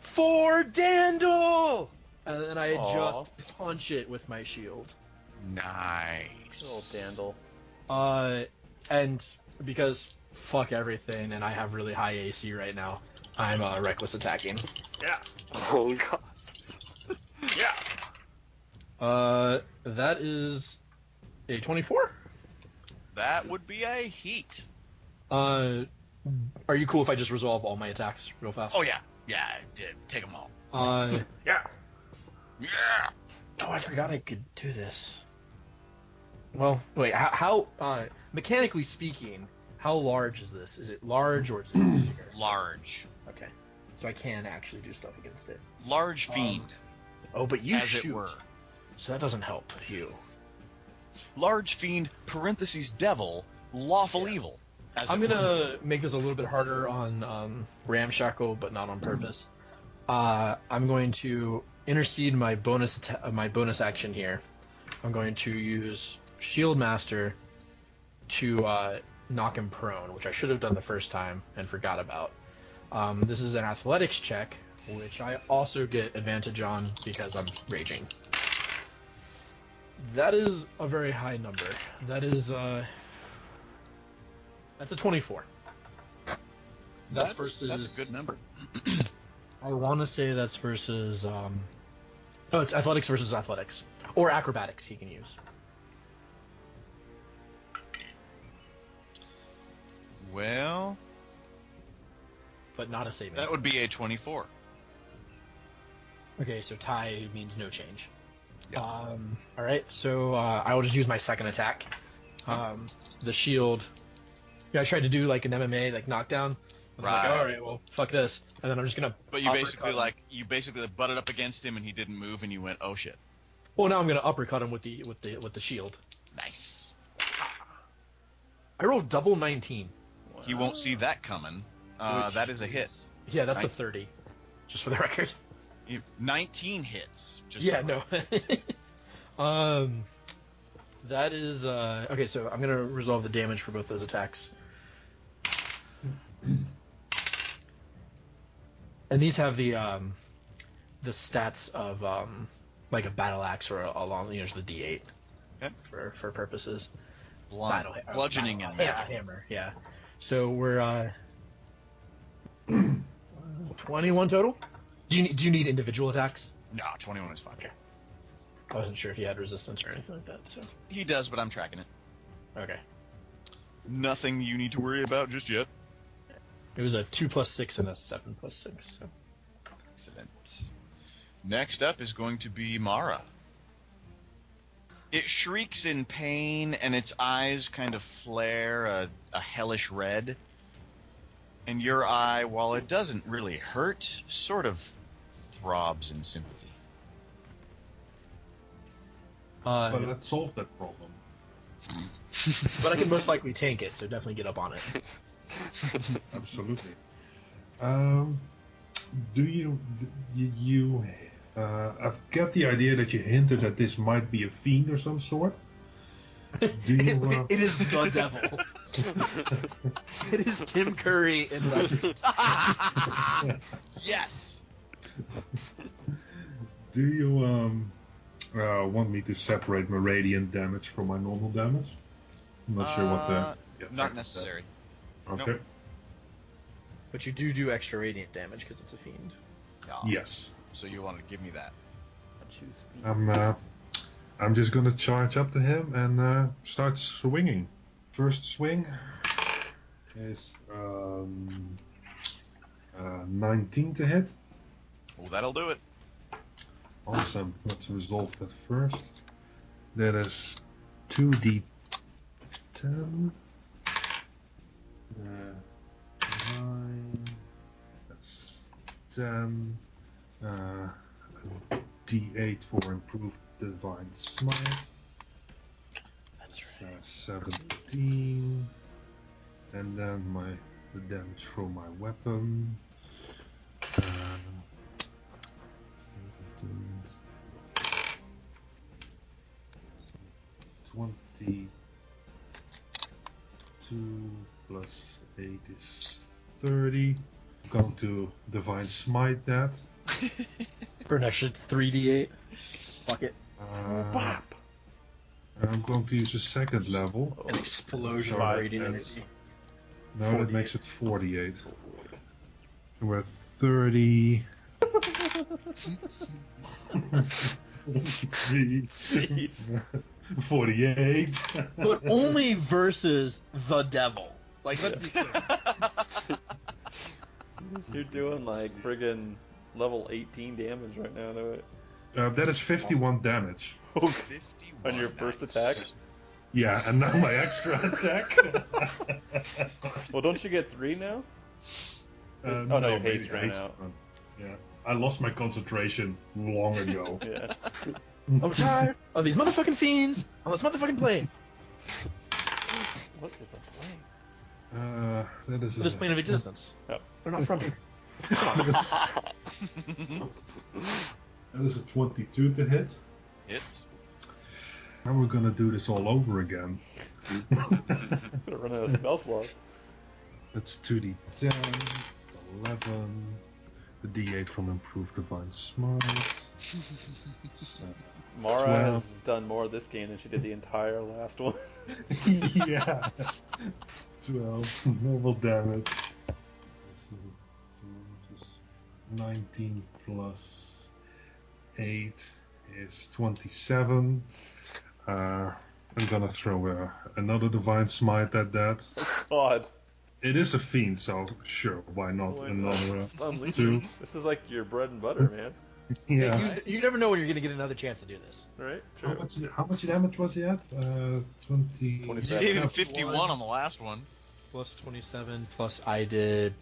"For Dandel!" And then I Aw. just punch it with my shield. Nice. Little Dandel. And because fuck everything, and I have really high AC right now, I'm reckless attacking. Yeah. Oh, God. Yeah. That is a 24. That would be a heat. Are you cool if I just resolve all my attacks real fast? Oh, yeah. Yeah, I did. Take them all. Yeah. Yeah! Oh, I forgot I could do this. Well, wait, how mechanically speaking, how large is this? Is it large or is it bigger? Large. Okay. So I can actually do stuff against it. Large fiend, Oh, but you as shoot. it were. So that doesn't help you. Large fiend, parentheses devil, lawful evil. As I'm it were. gonna make this a little bit harder on Ramshackle, but not on purpose. I'm going to intercede my bonus action here. I'm going to use Shield Master to knock him prone, which I should have done the first time and forgot about. This is an athletics check, which I also get advantage on because I'm raging. That is a very high number. That is that's a 24. That's a good number. I want to say that's versus it's athletics versus athletics, or acrobatics he can use. Well, But not a saving. that would be a 24. Okay, so tie means no change. Yeah. All right, so I will just use my second attack. The shield. Yeah, I tried to do like an MMA like knockdown. I'm like, Right. all right, well, fuck this, and then I'm just gonna. But you uppercut basically him. butted up against him and he didn't move and you went, oh shit. Well, now I'm gonna uppercut him with the shield. Nice. I rolled double 19. He won't see that coming. Which That is a hit. Yeah, that's a Nice. 30. Just for the record. 19 hits. Just Yeah, for the no. That is okay. So I'm gonna resolve the damage for both those attacks. And these have the stats of like a battle axe or a long, the D8 Okay. for purposes. Bludgeoning and magic. Hammer. Yeah. So we're 21 total. Do you need individual attacks? No, 21 is fine. Okay. I wasn't sure if he had resistance or anything like that. So. He does, but I'm tracking it. Okay. Nothing you need to worry about just yet. It was a 2 + 6 and a 7 + 6. So. Excellent. Next up is going to be Mara. It shrieks in pain, and its eyes kind of flare a hellish red. And your eye, while it doesn't really hurt, sort of throbs in sympathy. But let's solve that problem. But I can most likely tank it, so definitely get up on it. Absolutely. Do you I've got the idea that you hinted that this might be a fiend or some sort. Do you, it is the devil. It is Tim Curry in Legend. Yes! Do you want me to separate my radiant damage from my normal damage? I'm not sure what the... Not necessary. Okay. Nope. But you do extra radiant damage because it's a fiend. Yes. So you want to give me that? I'm just gonna charge up to him and start swinging. First swing is 19 to hit. Oh, that'll do it. Awesome. Let's resolve that first. That is 2d10. 9. That's 10. D8 for improved divine smite. That's right. 17. And then the damage from my weapon. 17. 22 plus 8 is 30. I'm going to divine smite that. For an extra 3d8. Fuck it. I'm going to use a second level. An explosion of radiant energy. No, that makes it 48. So we're 30. 48. But only versus the devil. Like, let's be clear. You're doing like friggin' level 18 damage right now to it. That is 51 damage. 51 On your first attack? Yeah, and now my extra attack. Well, don't you get 3 now? No, your haste ran out. Yeah, I lost my concentration long ago. Yeah. I'm tired of these motherfucking fiends on this motherfucking plane. What is a plane? That is This plane of existence. Yep. They're not from here. That is a 22 to hit. Hits. Now we're gonna do this all over again. Gonna run out of spell slots. That's 2d10, 11, the d8 from improved divine smite. Mara 12. has done more this game than she did the entire last one. Yeah. 12 normal damage. So 19 plus 8 is 27. I'm gonna throw another divine smite at that. God. It is a fiend, so sure, why not? Why Another not? 2. This is like your bread and butter, man. Yeah. You never know when you're gonna get another chance to do this. Right? How True. much damage was he at? 20. 27. You gave him 51 on the last one. Plus 27, plus I did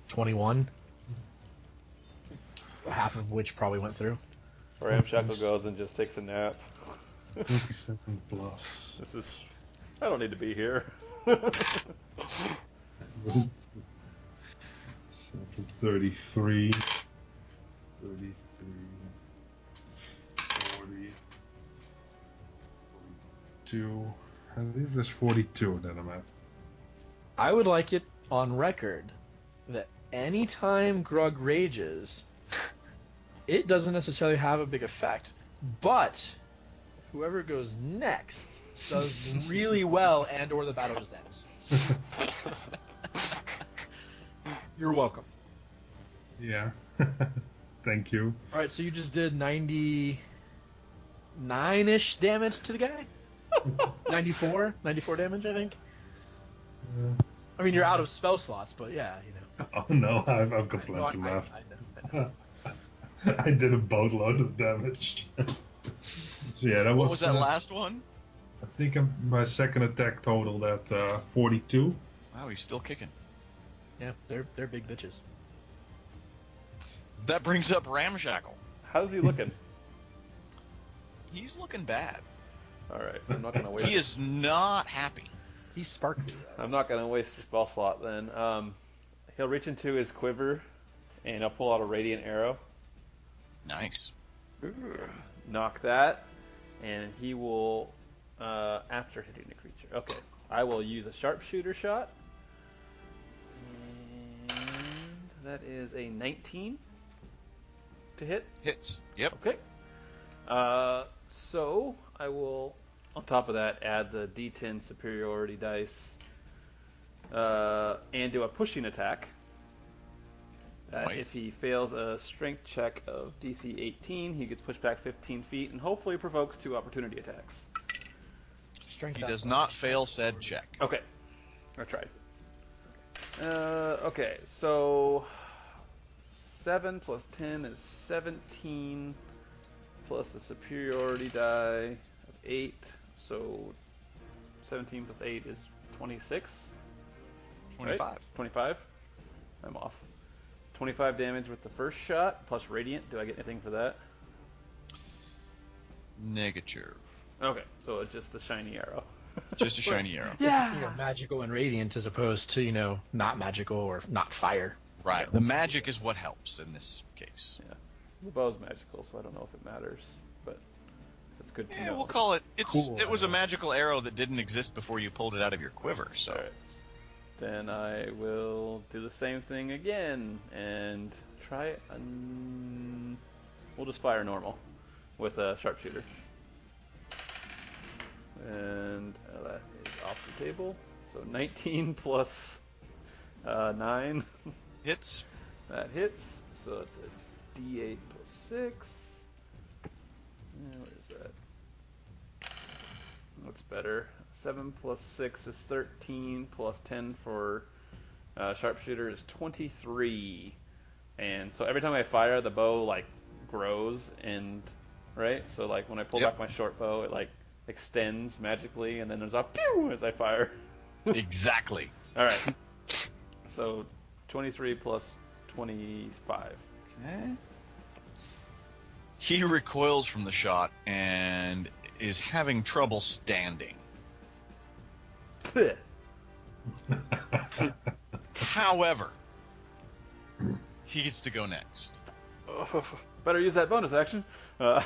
21. Half of which probably went through. Ramshackle goes and just takes a nap. 27 plus. This is... I don't need to be here. 33. 33. 40. 42. I believe there's 42 that I'm at. I would like it on record that anytime Grugg rages, it doesn't necessarily have a big effect, but whoever goes next does really well, and/or the battle just ends. You're welcome. Yeah. Thank you. All right, so you just did 99-ish damage to the guy. 94 damage, I think. I mean, you're out of spell slots, but yeah, you know. Oh no, I've got plenty left. I know. I did a boatload of damage. So yeah, that What was that last one? I think my second attack totaled at 42. Wow, he's still kicking. Yeah, they're big bitches. That brings up Ramshackle. How's he looking? He's looking bad. All right, I'm not gonna waste. He is not happy. He's sparkly. I'm not gonna waste a spell slot then. He'll reach into his quiver, and he'll pull out a radiant arrow. Nice. Knock that, and he will, after hitting the creature. Okay, I will use a sharpshooter shot, and that is a 19 to hit. Hits. Yep. Okay. So I will, on top of that, add the D10 superiority dice, and do a pushing attack. Nice. If he fails a strength check of DC 18, he gets pushed back 15 feet and hopefully provokes 2 opportunity attacks. Strength He does not fail said check. Okay. I tried. Okay, so 7 plus 10 is 17, plus the superiority die of 8, so 17 plus 8 is 26. 25. Right? 25? I'm off. 25 damage with the first shot, plus radiant. Do I get anything for that? Negative. Okay, so it's just a shiny arrow. Just a shiny arrow. Yeah. You know, magical and radiant as opposed to, you know, not magical or not fire. Right. The magic is what helps in this case. Yeah. The bow's magical, so I don't know if it matters, but it's good to Yeah, know. we'll call it. Cool. It was a magical arrow that didn't exist before you pulled it out of your quiver. So. Alright. Then I will do the same thing again and try. We'll just fire normal with a sharpshooter. And that is off the table. So 19 plus 9. Hits. That hits. So it's a D8 plus 6. What is that? That's better. 7 plus 6 is 13, plus 10 for sharpshooter is 23. And so every time I fire, the bow like grows and right. So like when I pull back my short bow, it like extends magically, and then there's a pew as I fire. Exactly. All right. So 23 plus 25. Okay. He recoils from the shot and is having trouble standing. However, he gets to go next. Better use that bonus action. No,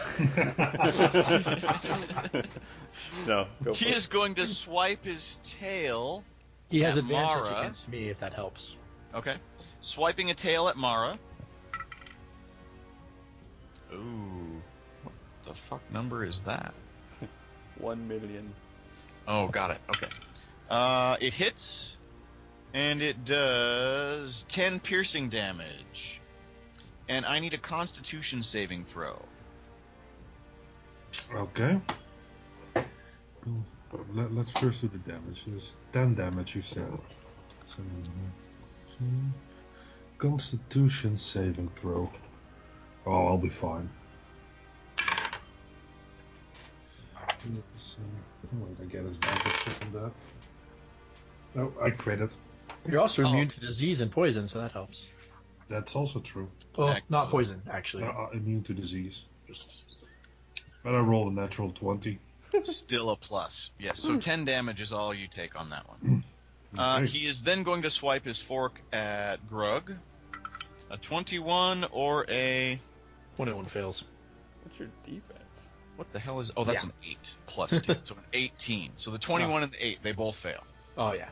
go for He it. is going to swipe his tail. He has At advantage Mara. against me if that helps. Okay. Swiping a tail at Mara. Ooh. What the fuck number is that? 1 million. Oh, got it. Okay. It hits, and it does 10 piercing damage. And I need a Constitution saving throw. Okay. Let's first do the damage. There's 10 damage, you said. So, Constitution saving throw. Oh, I'll be fine. I get advantage on that. No, I crit it. You're also immune to disease and poison, so that helps. That's also true. Well, Excellent. not poison, actually. Immune to disease. But I rolled a natural 20. Still a plus. Yes, so 10 damage is all you take on that one. Okay. He is then going to swipe his fork at Grugg. A 21 or a... 21 fails. What's your defense? What the hell is... Oh, that's an 8 plus 2. So an 18. So the 21 and the 8, they both fail. Oh, yeah.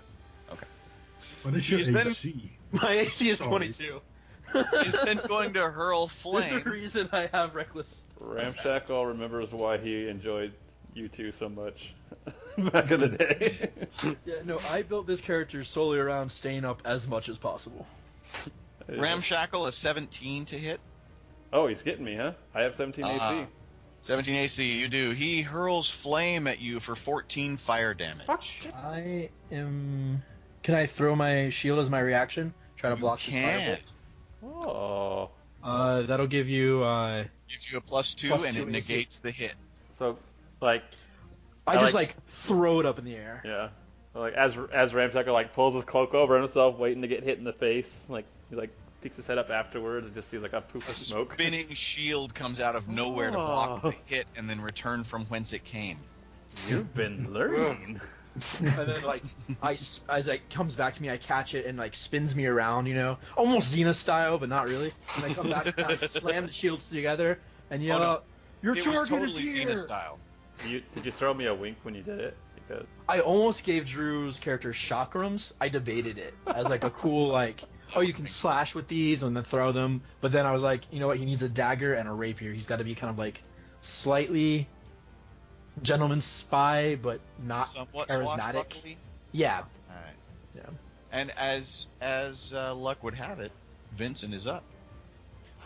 What is your He's then- AC? My AC is 22. He's then going to hurl There's flame. the reason I have reckless. Ramshackle remembers why he enjoyed you two so much back in the day. Yeah, no, I built this character solely around staying up as much as possible. Ramshackle is 17 to hit. Oh, he's getting me, huh? I have 17 AC. 17 AC, you do. He hurls flame at you for 14 fire damage. I am. Can I throw my shield as my reaction? Try to block this can. Oh. firebolt? That'll give you. Gives you a +2 +2 and it AC. negates the hit. So, like, I just throw it up in the air. yeah. So, like, as Ramshackle, like, pulls his cloak over himself, waiting to get hit in the face, like, he, like, peeks his head up afterwards and just sees, like, a poof of smoke. Spinning shield comes out of nowhere to block the hit and then return from whence it came. You've been learning. And then as it comes back to me, I catch it and spins me around, almost Xena style, but not really. And I come back and I slam the shields together and yell out, "Your It target was totally is here!" Xena style. Did you throw me a wink when you did it? Because I almost gave Drew's character chakrams. I debated it as a cool oh, you can slash with these and then throw them. But then I was like, you know what? He needs a dagger and a rapier. He's got to be kind of slightly gentleman spy, but not Somewhat charismatic. swashbuckly. Yeah. Alright. Yeah. And as luck would have it, Vincent is up.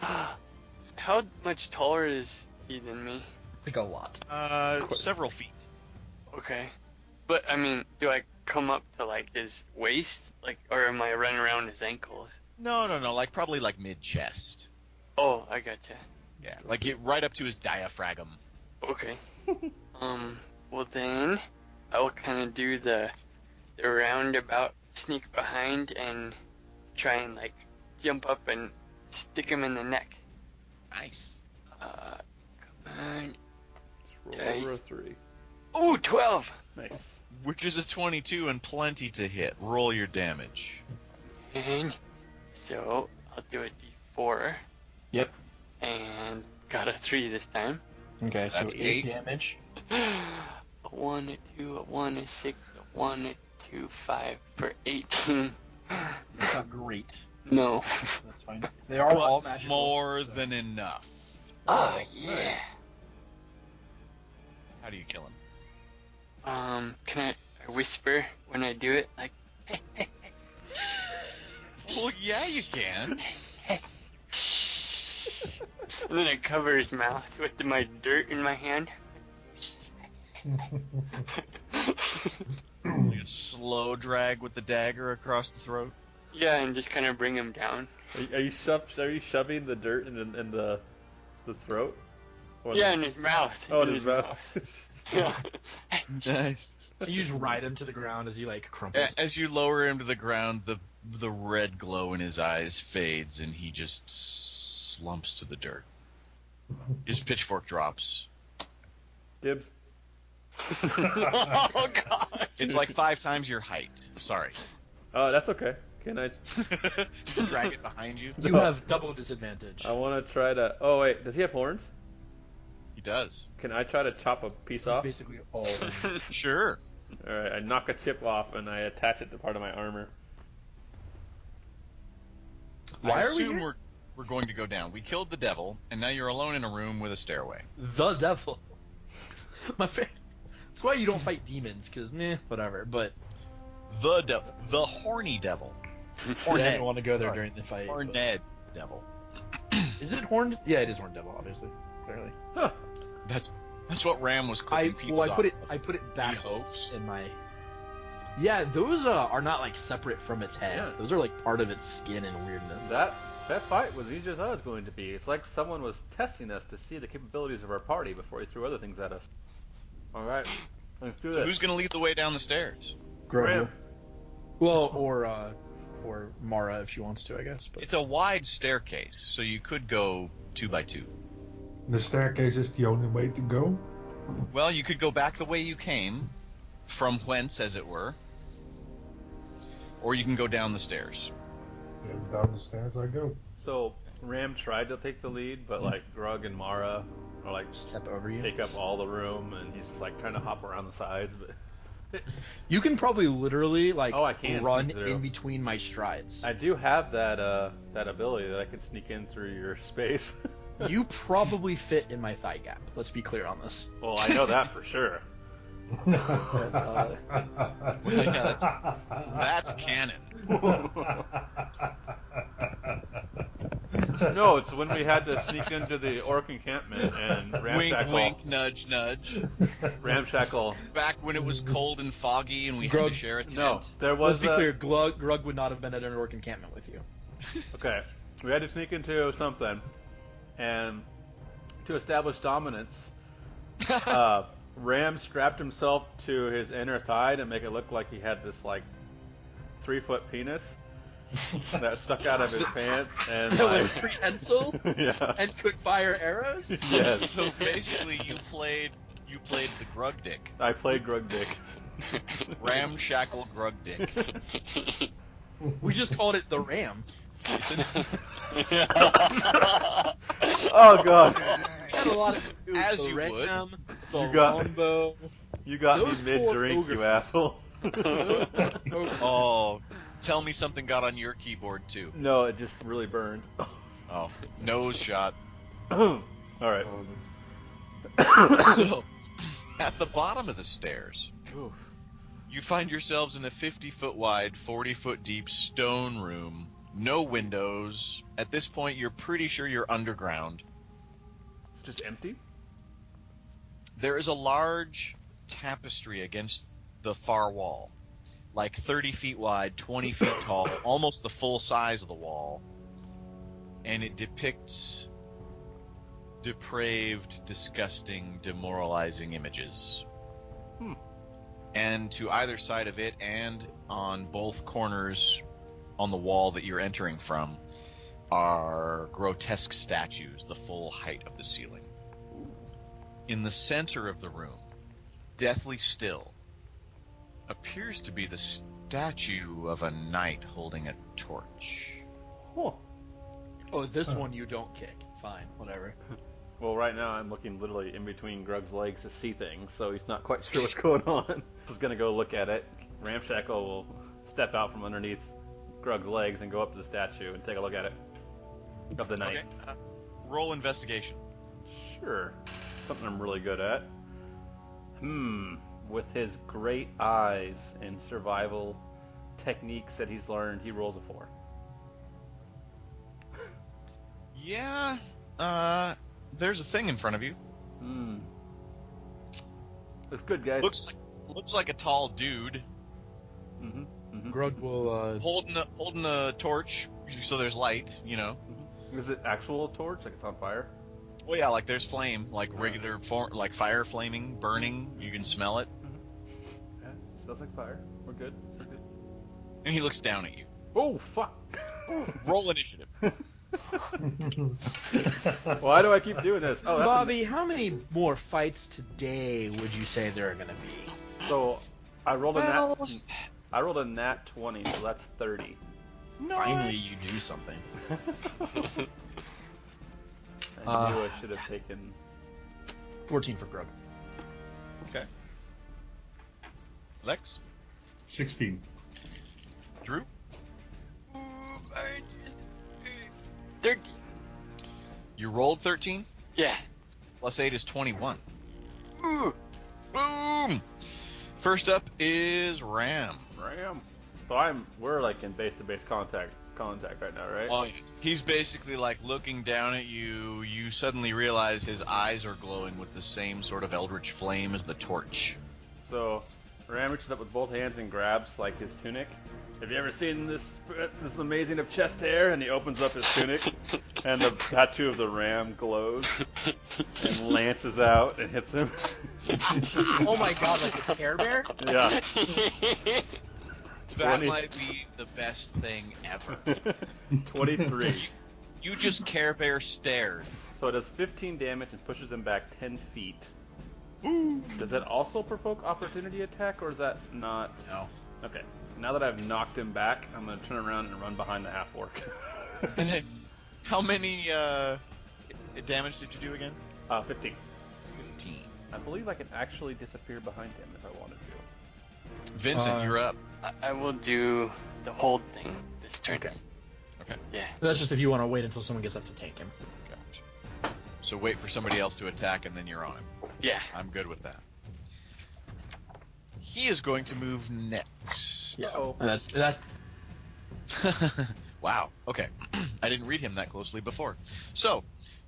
How much taller is he than me? A lot. Several feet. Okay. But, I mean, do I come up to, his waist? Or am I running around his ankles? No, probably mid-chest. Oh, I gotcha. Yeah, right up to his diaphragm. Okay. Well then, I will kind of do the roundabout sneak behind and try and, jump up and stick him in the neck. Nice. Come on. roll over a 3. Ooh, 12! Nice. Which is a 22 and plenty to hit. Roll your damage. And so, I'll do a d4. Yep. And got a 3 this time. Okay, That's so 8. 8 damage. A 1, a 2, a 1, a 6, a 1, a 2, 5 for 18. That's not great. No. That's fine. They are all But magical. more than enough. Oh, yeah. How do you kill him? Can I whisper when I do it? Well, yeah, you can. And then I cover his mouth with my dirt in my hand. Like a slow drag with the dagger across the throat. Yeah, and just kind of bring him down. Are you shoving the dirt in the throat? Or Yeah, in his mouth. Oh, in his mouth. Yeah. Nice. You just ride him to the ground as he crumples. As you lower him to the ground, the red glow in his eyes fades, and he just slumps to the dirt. His pitchfork drops. Gibbs. Oh, God. It's 5 times your height. Sorry. Oh, that's okay. Can I? Drag it behind you. You have double disadvantage. I want to try to. Oh wait, does he have horns? He does. Can I try to chop a piece That's off? basically all. Sure. All right, I knock a chip off and I attach it to part of my armor. Why I are we assume here? we're going to go down. We killed the devil, and now you're alone in a room with a stairway. The devil. That's why you don't fight demons, because whatever. But The horny devil. I didn't want to go there during the fight. Horned devil. Is it horned? Yeah, it is horned devil, obviously. Clearly. Huh. That's what Ram was clipping pieces I put off. it put it back hopes. in my. Yeah, those are not separate from its head. Yeah. Those are part of its skin and weirdness. That fight was easy as I was going to be. It's like someone was testing us to see the capabilities of our party before he threw other things at us. All right, let's do So this. who's going to lead the way down the stairs? Grugg. Well, or Mara if she wants to, I guess. But It's a wide staircase, so you could go 2 by 2. The staircase is the only way to go. Well, you could go back the way you came, from whence, as it were, or you can go down the stairs. Yeah, down the stairs I go. So Ram tried to take the lead, but Grugg and Mara are step over you. take up all the room, and he's trying to hop around the sides. But You can probably literally like I can run sneak through. in between my strides. I do have that ability that I could sneak in through your space. You probably fit in my thigh gap. Let's be clear on this. Well, I know that for sure. Well, yeah, that's canon. No, it's when we had to sneak into the orc encampment and Ramshackle. Wink, wink, nudge, nudge. Ramshackle. Back when it was cold and foggy and we had Grugg, to share a tent. No, there was. Let's be clear. Grugg would not have been at an orc encampment with you. Okay, we had to sneak into something, and to establish dominance, Ram strapped himself to his inner thigh to make it look like he had this like 3-foot penis that stuck out of his pants, and It was prehensile yeah. and could fire arrows. Yes. So basically, you played the Grugg dick. I played Grugg Dick. Ramshackle Grugg dick. We just called it the Ram. Oh god. We had a lot of food. As the you Ram, would. The You got- longbow. You got Those me mid-drink, poor you asshole. Oh, tell me something got on your keyboard too. No, it just really burned. Oh, nose shot. Alright. So, at the bottom of the stairs, you find yourselves in a 50-foot wide, 40-foot deep stone room. No windows. At this point, you're pretty sure you're underground. It's just empty? There is a large tapestry against the far wall, like 30 feet wide, 20 feet tall, almost the full size of the wall, and it depicts depraved, disgusting, demoralizing images. And to either side of it, and on both corners on the wall that you're entering from, are grotesque statues, the full height of the ceiling. In the center of the room, deathly still, appears to be the statue of a knight holding a torch. Huh. Oh, this one you don't kick. Fine, whatever. Well, right now I'm looking literally in between Grugg's legs to see things, so he's not quite sure what's going on. He's gonna go look at it. Ramshackle will step out from underneath Grugg's legs and go up to the statue and take a look at it. Of the knight. Okay. Roll investigation. Sure. Something I'm really good at. With his great eyes and survival techniques that he's learned, he rolls a 4. Yeah, there's a thing in front of you. Looks good, guys. Looks like a tall dude Grugg will. holding a torch, so there's light, you know. Is it actual torch? Like it's on fire? Oh yeah, like there's flame, like regular like fire flaming, burning. You can smell it. Yeah, smells like fire. We're good. We're good. And he looks down at you. Oh, fuck! Roll initiative. Why do I keep doing this? Oh, that's Bobby, how many more fights today would you say there are gonna be? So, I rolled a nat 20, so that's 30. Finally, you do something. I knew I should have taken 14 for Grugg. Okay. Lex? 16. Drew? 13. You rolled 13? Yeah. Plus 8 is 21. Ooh. Boom! First up is Ram. So we're like in base-to-base contact right now, right? Oh, yeah. He's basically like looking down at you. You suddenly realize his eyes are glowing with the same sort of eldritch flame as the torch. So, Ram reaches up with both hands and grabs like his tunic. Have you ever seen this amazing of chest hair? And he opens up his tunic, and the tattoo of the ram glows, and lances out and hits him. Oh my god, like a Care Bear? Yeah. That 20. might be the best thing ever. 23. You just Care Bear stared. So it does 15 damage and pushes him back 10 feet. Does that also provoke opportunity attack, or is that not? No. Okay. Now that I've knocked him back, I'm going to turn around and run behind the half-orc. How many damage did you do again? 15. 15. I believe I can actually disappear behind him if I wanted to. Vincent, you're up. I will do the hold thing this turn. Okay. Okay. Yeah. That's just if you want to wait until someone gets up to tank him. Gotcha. So wait for somebody else to attack, and then you're on him. Yeah. I'm good with that. He is going to move next. Yeah. Oh. That's Wow. Okay. I didn't read him that closely before. So,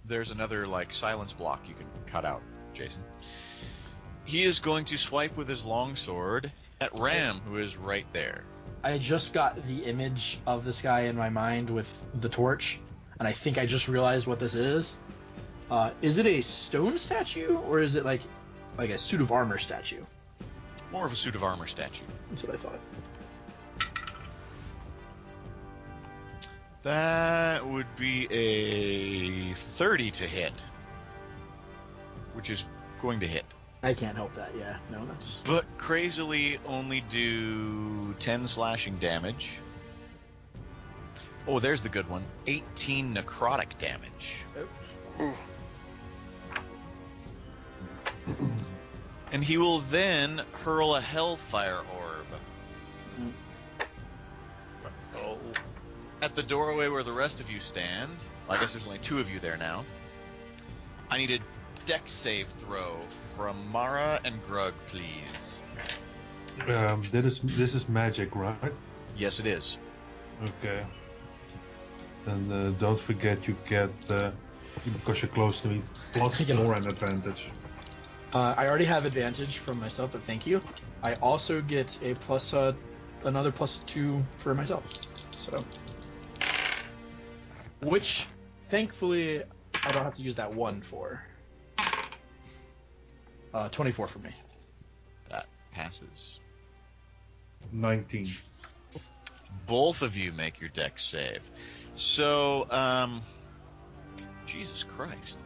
there's another, like, silence block you can cut out, Jason. He is going to swipe with his longsword at Ram, who is right there. I just got the image of this guy in my mind with the torch, and I think I just realized what this is. Is it a stone statue, or is it like a suit of armor statue? More of a suit of armor statue. That's what I thought. That would be a 30 to hit, which is going to hit. I can't help that. Yeah, no, that's. But crazily only do 10 slashing damage. Oh, there's the good one. 18 necrotic damage. Ooh. And he will then hurl a hellfire orb Oh. at the doorway where the rest of you stand. Well, I guess there's only 2 of you there now. I need a dex save throw from Mara and Grugg, please. This is magic, right? Yes, it is. Okay. And don't forget you've got, because you're close to me, +4 and advantage. I already have advantage from myself, but thank you. I also get a plus, another +2 for myself. So, which, thankfully, I don't have to use that 1 for. 24 for me. That passes. 19. Both of you make your dex save. So, Jesus Christ.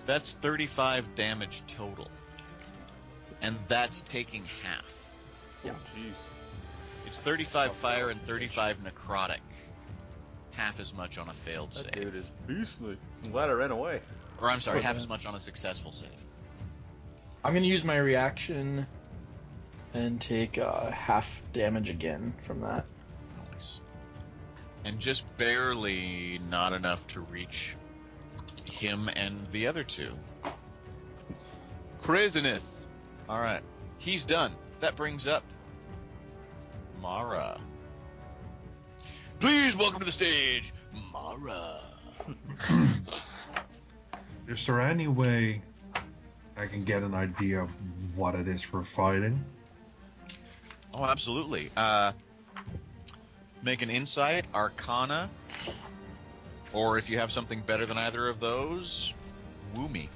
That's 35 damage total. And that's taking half. Yeah. Jeez. It's 35 fire and 35 necrotic. Half as much on a failed That save. dude is beastly. I'm glad I ran away. Or I'm sorry, half as much on a successful save. I'm gonna use my reaction and take half damage again from that. Nice. And just barely not enough to reach him and the other 2. Craziness. Alright. He's done. That brings up Mara. Please welcome to the stage, Mara. Is there any way I can get an idea of what it is we're fighting? Oh, absolutely. Make an insight, arcana, or if you have something better than either of those, woo me.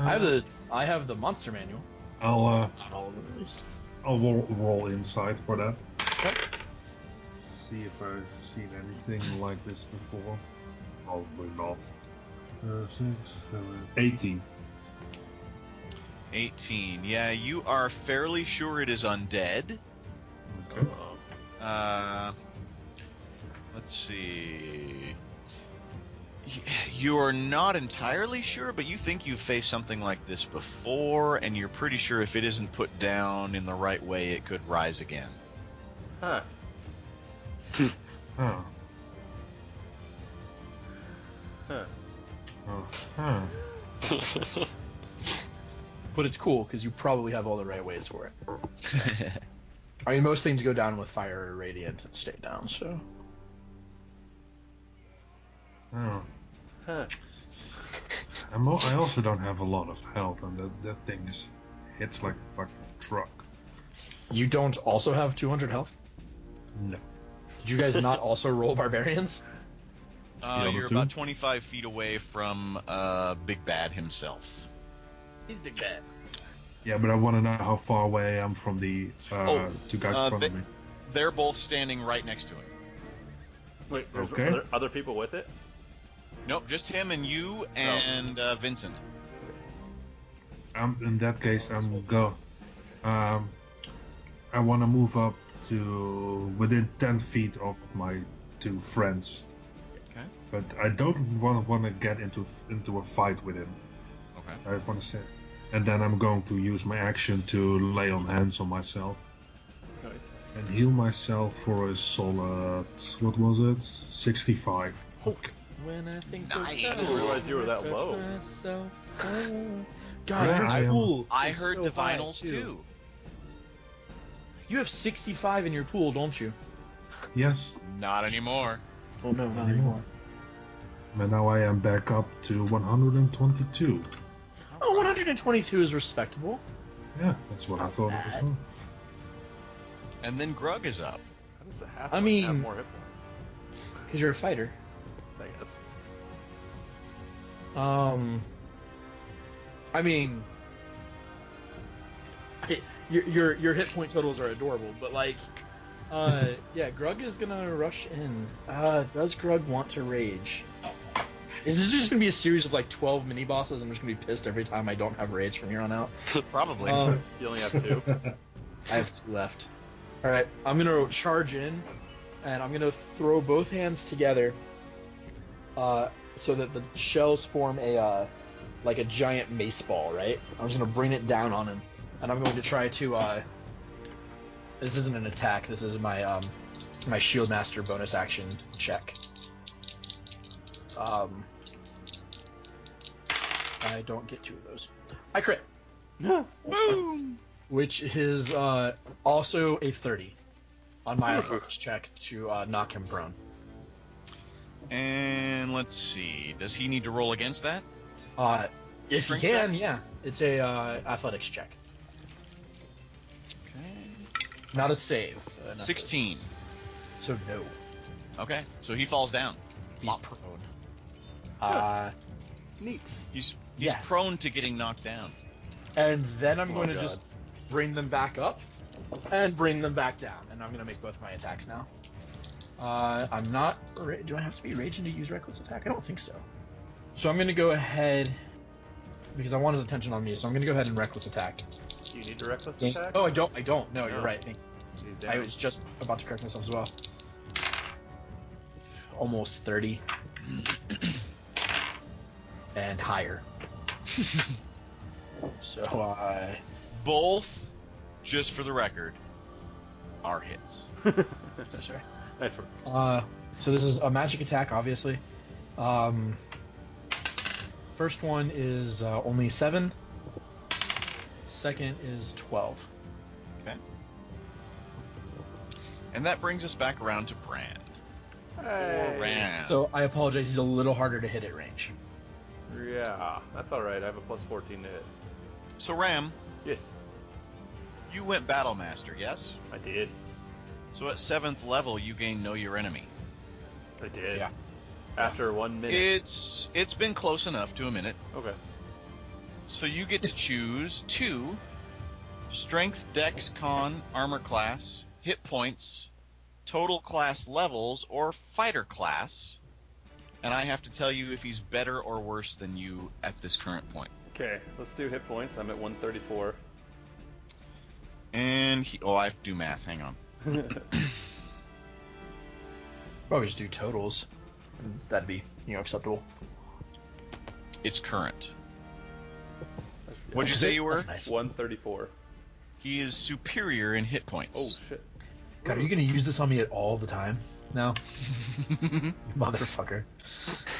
I have the monster manual. I'll Not all of them, at least. I'll roll insight for that. Okay. See if I've seen anything like this before. Probably not. 6, 7, 18. 18. Yeah, you are fairly sure it is undead. Okay. Let's see. You're not entirely sure, but you think you've faced something like this before, and you're pretty sure if it isn't put down in the right way, it could rise again. Huh. Huh. Huh. Huh. But it's cool because you probably have all the right ways for it. I mean, most things go down with fire or radiant and stay down, so. Oh. Huh. I also don't have a lot of health, and that thing hits like a fucking truck. You don't also have 200 health? No. Did you guys not also roll barbarians? You're about 25 feet away from Big Bad himself. He's big bad. Yeah, but I want to know how far away I am from the 2 guys in front of me. They're both standing right next to him. Wait, there's Okay. other people with it? Nope, just him and you and Vincent. In that case, I want to move up to within 10 feet of my 2 friends. Okay. But I don't want to get into a fight with him. Okay. I want to say, And then I'm going to use my action to lay on hands on myself. Nice. And heal myself for a solid, what was it? 65. Okay. When I think Nice. I didn't realize you were that low. God, Yeah, your pool. I is heard so high, divinals too. You have 65 in your pool, don't you? Yes. Not anymore. Oh no, not anymore. And now I am back up to 122. Oh, 122 is respectable. Yeah, that's what I not thought bad. it was. And then Grugg is up. How does the half I mean- have more hit points? Because you're a fighter. I guess. I mean, your hit point totals are adorable, but like, yeah, Grugg is gonna rush in. Does Grugg want to rage? Is this just gonna be a series of like 12 mini bosses? I'm just gonna be pissed every time I don't have rage from here on out. Probably. You only have 2. I have 2 left. All right, I'm gonna charge in, and I'm gonna throw both hands together, so that the shells form a like a giant mace ball. Right. I'm just gonna bring it down on him, and I'm going to try to. This isn't an attack. This is my my shield master bonus action check. I don't get 2 of those. I crit. Boom! Which is also a 30 on my athletics check to knock him prone. And let's see. Does he need to roll against that? If you Strength can, check? yeah. It's a athletics check. Okay. Not a save. Not 16. so no. Okay. So he falls down. He's Plop. prone. Neat. He's Yeah. prone to getting knocked down. And then I'm Oh, going to God. just bring them back up and bring them back down. And I'm going to make both my attacks now. I'm not... Do I have to be raging to use reckless attack? I don't think so. So I'm going to go ahead... Because I want his attention on me, so I'm going to go ahead and reckless attack. Do you need to reckless attack? Oh, I don't. No, you're No. right. Thanks. He's I down. was just about to correct myself as well. Almost 30. And higher. So, Both, just for the record, are hits. that's right. Nice work. So this is a magic attack, obviously. First one is only 7. Second is 12. Okay. And that brings us back around to Brand. Hey. For Ram. So I apologize, he's a little harder to hit at range. Yeah, that's alright. I have a plus 14 to hit. So Ram, Yes, you went Battle Master, yes? I did. So at 7th level, you gain Know Your Enemy. I did. Yeah. After 1 minute. It's been close enough to a minute. Okay. So you get to choose 2 Strength, Dex, Con, Armor class, Hit points, Total class levels, or Fighter class. And I have to tell you if he's better or worse than you at this current point. Okay, let's do hit points. I'm at 134. And I have to do math. Hang on. Probably just do totals. That'd be, acceptable. It's current. That's- What'd you say you were? That's nice. 134. He is superior in hit Oh, points. shit. God, are you gonna use this on me at all the time? No? Motherfucker.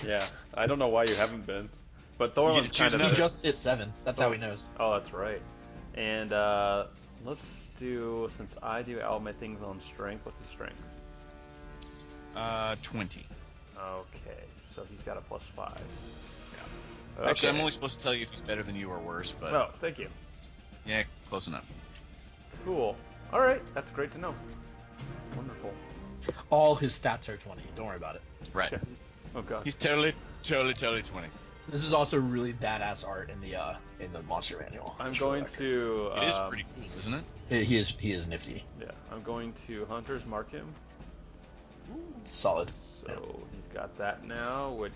Yeah, I don't know why you haven't been. But You Thorland's get to choose kind of... He another. just hit 7. That's how he knows. Oh, that's right. And let's do, since I do all my things on strength, what's his strength? 20. Okay, so he's got a plus 5. Actually, I'm only supposed to tell you if he's better than you or worse, but Oh, thank you. yeah, close enough. Cool. Alright, that's great to know. Wonderful. All his stats are 20. Don't worry about it. Right. Okay. Oh god. He's totally 20. This is also really badass art in the monster manual. I'm just for the going record. to... It is pretty cool, isn't it? He is nifty. Yeah, I'm going to Hunter's mark him. Solid. So he's got that now, which...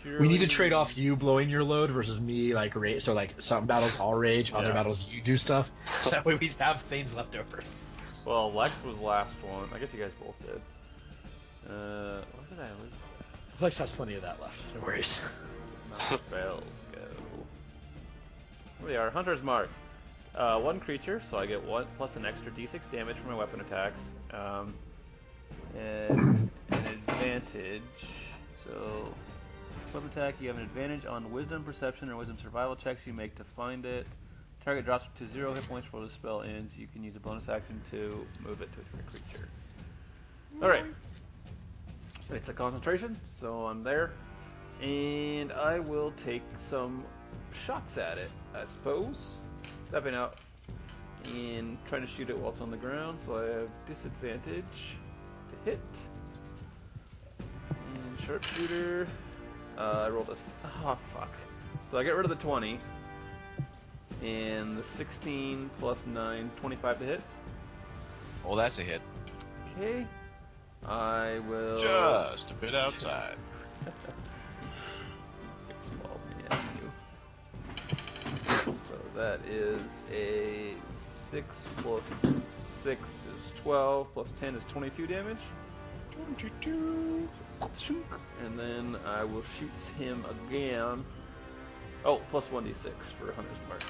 We need to purely- trade off you blowing your load versus me like rage. So like some battles I'll rage, other Yeah. battles you do stuff. So that way we have things left over. Well, Lex was last one. I guess you guys both did. What did I lose? Flex has plenty of that left. No worries. Not spells go. Here we are, Hunter's Mark. One creature, so I get 1 plus an extra d6 damage for my weapon attacks. And an advantage. So, weapon attack, you have an advantage on Wisdom, Perception, or Wisdom Survival checks you make to find it. Target drops to 0 hit points before the spell ends. You can use a bonus action to move it to a different creature. Alright. It's a concentration, so I'm there. And I will take some shots at it, I suppose. Stepping out and trying to shoot it while it's on the ground, so I have disadvantage to hit. And sharpshooter. I rolled a. Oh, fuck. So I get rid of the 20. And the 16 plus 9, 25 to hit. Oh, that's a hit. Okay. I will. Just a bit outside. Small man, you. So that is a 6 plus 6 is 12 plus 10 is 22 damage. 22. And then I will shoot him again. Oh, plus 1d6 for Hunter's Mark.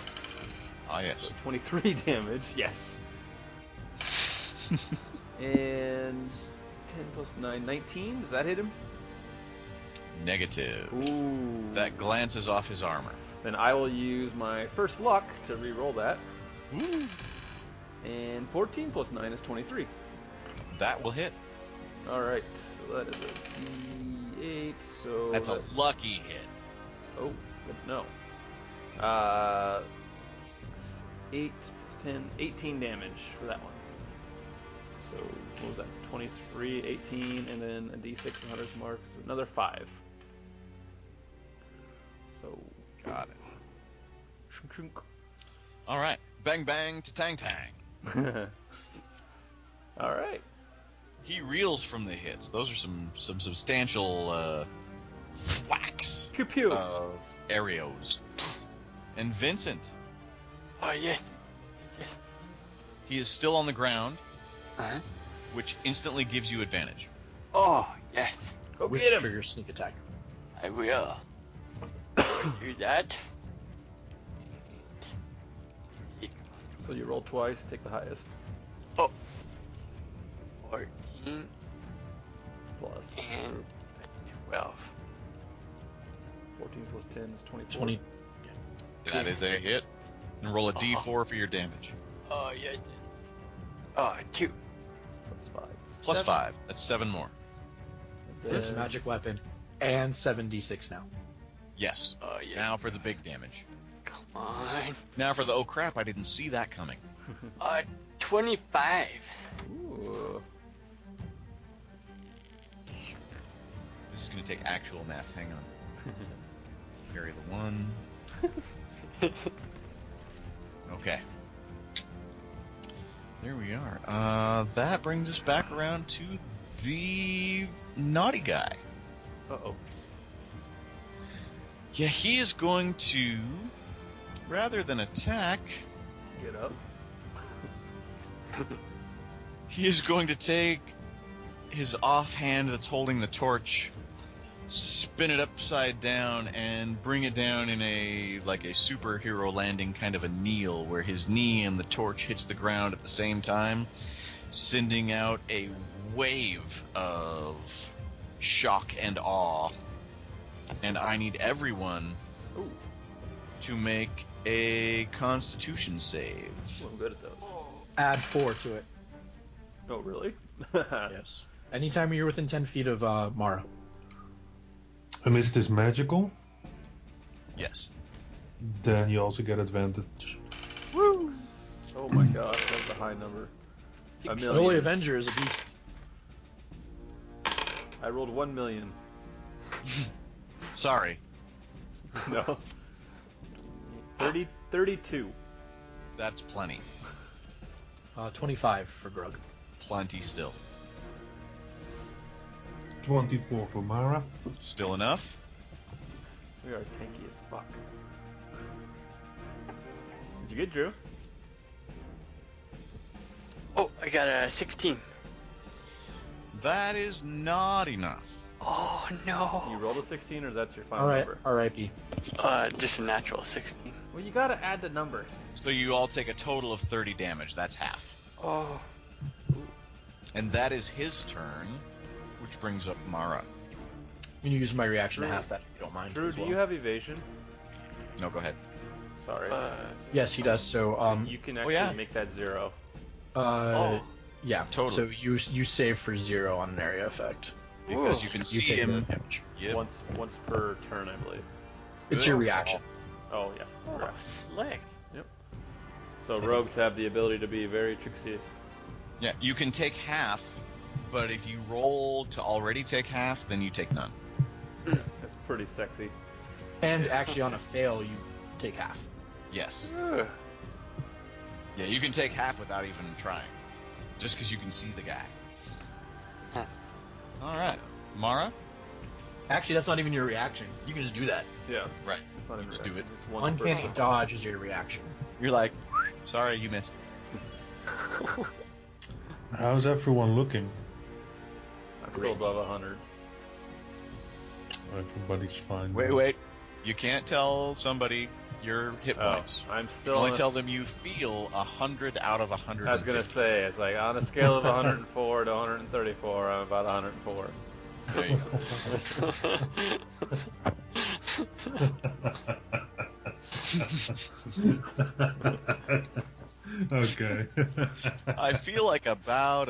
Ah, yes. So 23 damage, yes. And 10 plus 9, 19. Does that hit him? Negative. Ooh. That glances off his armor. Then I will use my first luck to re-roll that. Ooh. And 14 plus 9 is 23. That will hit. Alright, so that is a d8, so... That's a lucky hit. Oh, good to know. 8 plus 10, 18 damage for that one. So, what was that? 23, 18, and then a d6 for Hunter's Mark, so another 5. So... Got it. Shunk, shunk. All right. Bang, bang, to tang, tang. Alright. He reels from the hits. Those are some substantial whacks Pew pew. of arrows. And Vincent, Oh, yes. Yes. he is still on the ground, Uh-huh. which instantly gives you advantage. Oh, yes. Go Which get him. triggers sneak attack. I will. Do that. So you roll twice, take the highest. Oh. 14 Plus. and 12. 14 plus 10 is 24. 20. That is a hit. And roll a d4 for your damage. Oh, yeah. Oh, 2. Plus 5. Plus 7. 5. That's 7 more. And It's a then- magic weapon. And 7d6 now. Yes. Oh, yeah. Now for the big damage. Come on. Now for the oh crap, I didn't see that coming. 25. Ooh. This is going to take actual math. Hang on. Carry the 1. Okay. There we are. That brings us back around to the naughty guy. Uh-oh. Yeah, he is going to, rather than attack, Get up. he is going to take his offhand that's holding the torch, spin it upside down, and bring it down in a superhero landing kind of a kneel, where his knee and the torch hits the ground at the same time, sending out a wave of shock and awe. And I need everyone Ooh. to make a Constitution save. Well, I'm good at those. Add 4 to it. Oh, really? Yes. Anytime you're within 10 feet of Mara. And is this magical? Yes. Then you also get advantage. Woo! Oh my gosh, that was a high number. A The Holy million. Avenger is a beast. I rolled 1 million. Sorry. No. 32. That's plenty. 25 for Grugg. Plenty still. 24 for Mara. Still enough? We are as tanky as fuck. Did you get Drew? Oh, I got a 16. That is not enough. Oh, You no. rolled a 16 or that's your final Alright, number? R.I.P. Just a natural 16. Well, you gotta add the number. So you all take a total of 30 damage. That's half. Oh. And that is his turn, which brings up Mara. You can use my reaction to Drew. half that if you don't mind. Drew, as do well. you have evasion? No, go ahead. Sorry. Yes, he does. So you can actually yeah. make that 0. yeah, Totally. So you save for 0 on an area effect. Because you can You see take him. the damage. Yep. Once per turn, I believe. It's your reaction. Oh yeah. Oh, Correct. slick. So rogues have the ability to be very tricksy. Yeah, you can take half, but if you roll to already take half, then you take none. That's pretty sexy. And actually, on a fail, you take half. Yes. Ugh. Yeah, you can take half without even trying. Just because you can see the guy. Huh. Alright. Mara? Actually, that's not even your reaction. You can just do that. Yeah. Right. It's not even Just do reaction, it. It's once per Uncanny turn. dodge is your reaction. You're like, sorry, you missed. How's everyone looking? I'm Great. still above 100. Everybody's fine. Wait. You can't tell somebody your hit Oh, points. I'm You still. only on a tell s- them you feel 100 out of 100. I was gonna say it's like on a scale of 104 to 134, I'm about 104. There you go. Okay. I feel like about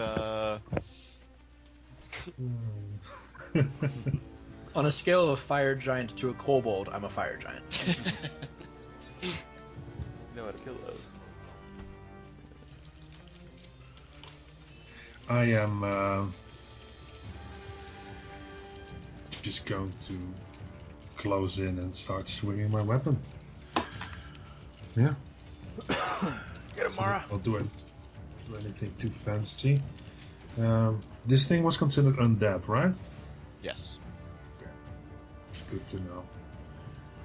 On a scale of a fire giant to a kobold, I'm a fire giant. You know how to kill those. I am just going to close in and start swinging my weapon. Yeah. Get him, Mara. I'll do anything too fancy. This thing was considered undead, right? yes. It's good to know.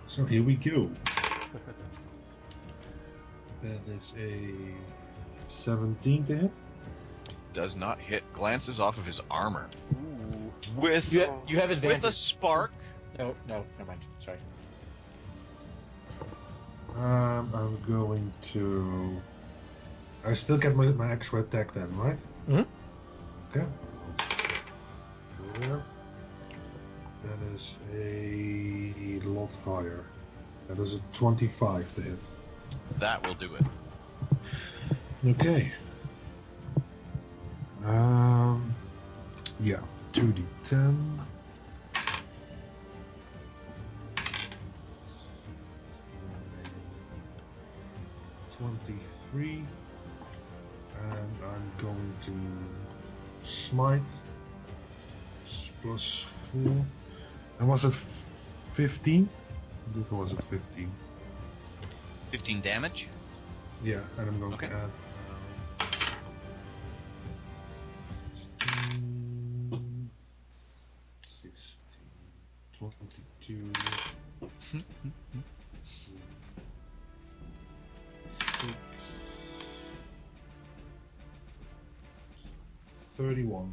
So here we go. That is a 17 to hit. Does not hit. Glances off of his armor Ooh. with You have advantage. with a spark. No, never mind. Sorry. I'm going to. I still get my extra attack then, right? Mhm. Okay. Yeah. That is a lot higher. That is a 25 to hit. That will do it. Okay. Yeah, 2d10. $23, and I'm going to smite plus 4. And was it 15? I think it was at 15. 15 damage. Yeah, and I'm going Okay. to add 16, 22, 6, 31.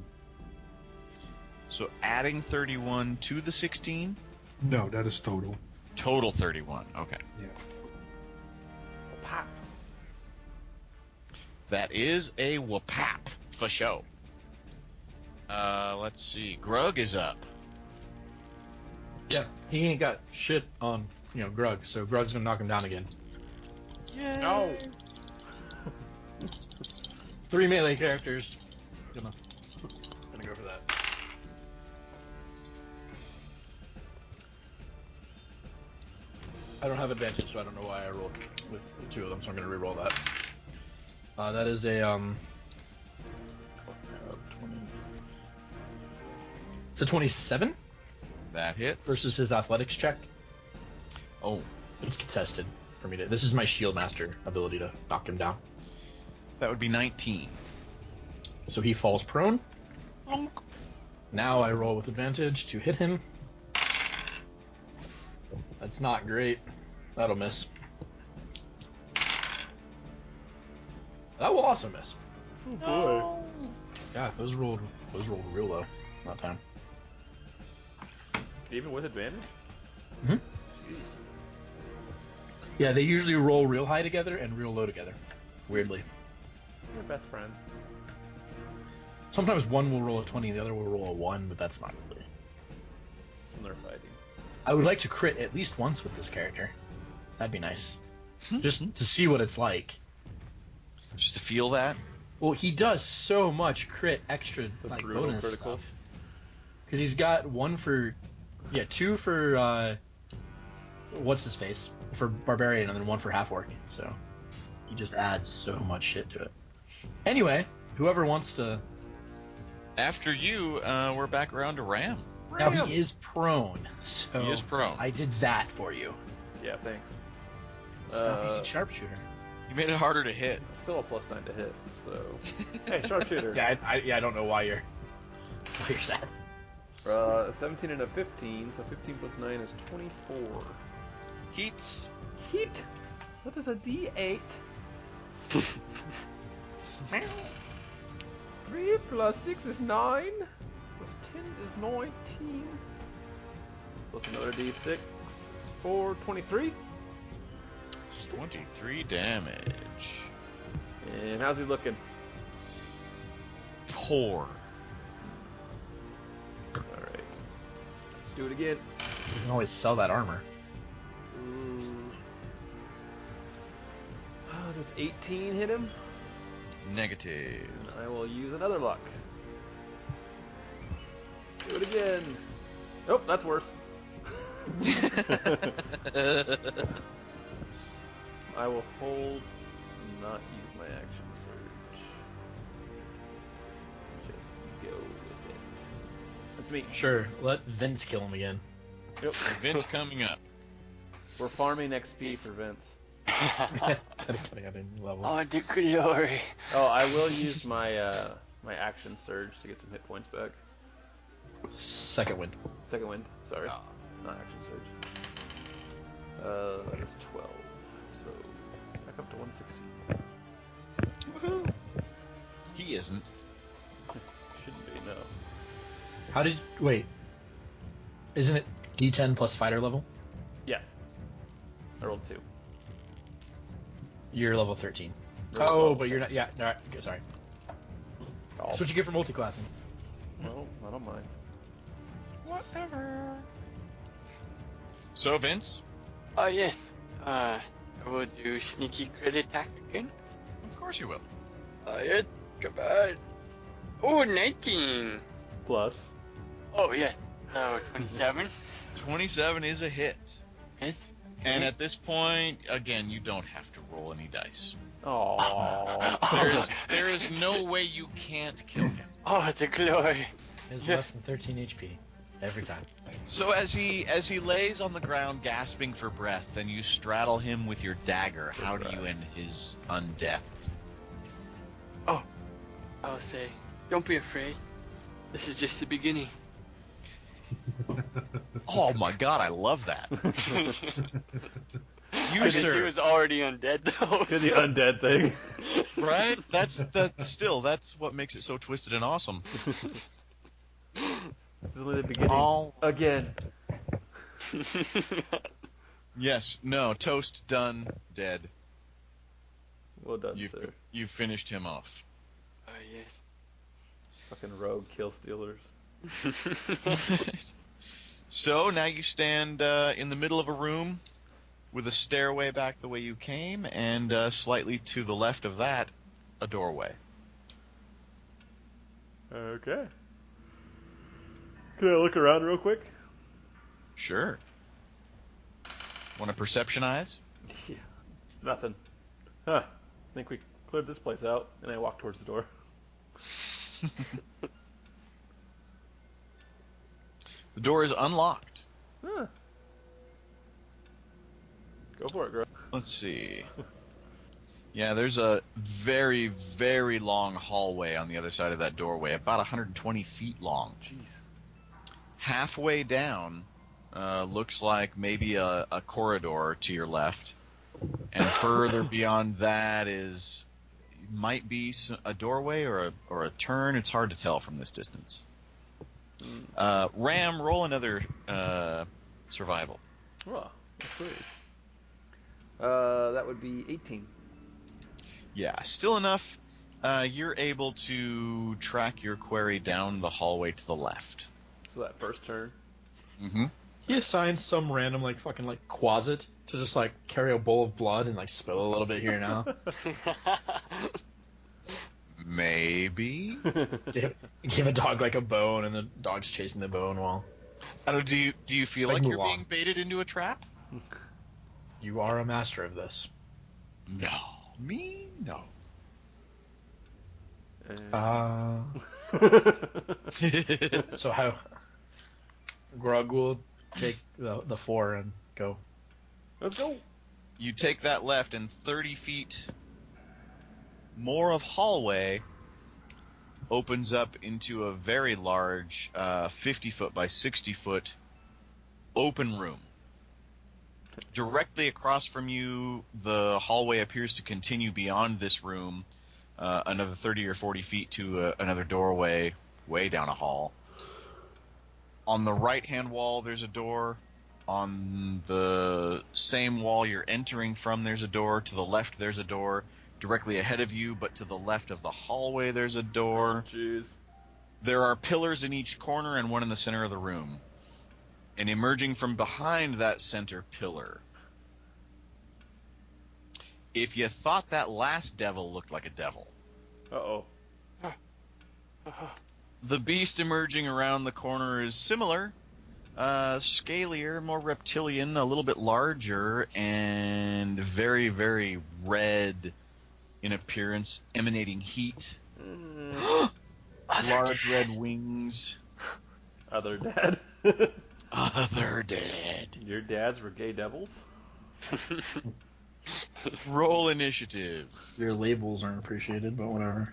So adding 31 to the 16, No, that is total. total 31. Okay. Yeah. Pop. That is a whoopap for show. Let's see. Grugg is up. Yeah, he ain't got shit on, Grugg, so Grugg's gonna knock him down again. No. 3 melee characters. Gonna go for that. I don't have advantage, so I don't know why I rolled with 2 of them, so I'm gonna re-roll that. That is a 20. It's a 27 That hits. versus his athletics check. Oh, It's contested for me to. This is my shield master ability to knock him down. that would be 19. So he falls prone. Plonk. Now I roll with advantage to hit him. That's not great. That'll miss. That will also miss. Oh boy. Yeah, those rolled real low that time. Even with advantage? Mhm. Jeez. Yeah, they usually roll real high together and real low together. Weirdly. Your best friend. Sometimes one will roll a 20 and the other will roll a 1, but that's not really. When they're fighting. I would like to crit at least once with this character. That'd be nice. Just to see what it's like. Just to feel that. Well, he does so much crit extra like brutal bonus critical. stuff. Because he's got 2 for what's his face for barbarian, and then 1 for half orc. So he just adds so much shit to it. Anyway, whoever wants to. After you, we're back around to Ram. Now he is prone, so He is prone. I did that for you. Yeah, thanks. Stop using sharpshooter. You made it harder to hit. Still a +9 to hit, so... Hey, sharpshooter. Yeah, I don't know why you're sad. 17 and a 15, so 15 plus 9 is 24. Heats. Heat! What is a D8? 3 plus 6 is 9. Plus 10 is 19. Plus another D6 is 4, 23. 23 damage. And how's he looking? Poor. Alright. Let's do it again. You can always sell that armor. Does 18 hit him? Negative. I will use another luck. Do it again. Oh, that's worse. I will hold, not use my action surge. Just go with it. That's me. Sure, let Vince kill him again. Yep. Vince coming up. We're farming XP for Vince. Cutting out any level. Oh, the glory. Oh, I will use my my action surge to get some hit points back. Second wind. Second wind, sorry. Oh. Not action surge. That is 12. So, back up to 160. Woohoo! He isn't. Shouldn't be, no. How did... Wait. Isn't it D10 plus fighter level? Yeah. I rolled 2. You're level 13. You're Oh, level but you're not... Yeah, alright, sorry. Oh. That's what you get for multiclassing. Well, I don't mind. Whatever. So, Vince? Oh, yes. I will do sneaky crit attack again. Of course you will. Yes, come on. Oh, 19. Plus. Oh, yes. So, 27. 27 is a hit. Yes. And at this point, again, you don't have to roll any dice. Oh. There is no way you can't kill him. Oh, the glory. It's less than 13 HP. Every time. So as he lays on the ground gasping for breath, and you straddle him with your dagger, how do you end his undeath? Oh, I'll say, don't be afraid. This is just the beginning. Oh my god, I love that. I You, guess he sir, was already undead though. Did the undead thing. right? That's what makes it so twisted and awesome. This is only the beginning. All Again. yes, no, toast, done, dead. Well done, sir. You finished him off. Oh, yes. Fucking rogue kill stealers. So now you stand in the middle of a room with a stairway back the way you came, and slightly to the left of that, a doorway. Okay. Can I look around real quick? Sure. Want to perceptionize? Yeah. Nothing. Huh. I think we cleared this place out, and I walk towards the door. The door is unlocked. Huh. Go for it, Grugg. Let's see. Yeah, there's a very, very long hallway on the other side of that doorway, about 120 feet long. Jeez. Halfway down, looks like maybe a corridor to your left, and further beyond that might be a doorway or a turn. It's hard to tell from this distance. Ram, roll another survival. Oh, that's great. That would be 18. Yeah, still enough. You're able to track your quarry down the hallway to the left. So that first turn. Mm-hmm. He assigned some random fucking quasit to just carry a bowl of blood and spill a little bit here now. Maybe. Give a dog a bone, and the dog's chasing the bone while. I don't. Do you feel like you're being baited into a trap? You are a master of this. No. Me? No. So how? Grugg will take the 4 and go. Let's go. You take that left, and 30 feet more of hallway opens up into a very large 50-foot by 60-foot open room. Directly across from you, the hallway appears to continue beyond this room, another 30 or 40 feet to another doorway way down a hall. On the right-hand wall, there's a door. On the same wall you're entering from, there's a door. To the left, there's a door. Directly ahead of you, but to the left of the hallway, there's a door. Jeez. There are pillars in each corner and one in the center of the room. And emerging from behind that center pillar, if you thought that last devil looked like a devil, Uh-oh. the beast emerging around the corner is similar. Scalier, more reptilian, a little bit larger, and very, very red in appearance, emanating heat. Large red wings. Other dad. Other dad. Your dads were gay devils? Roll initiative. Your labels aren't appreciated, but whatever.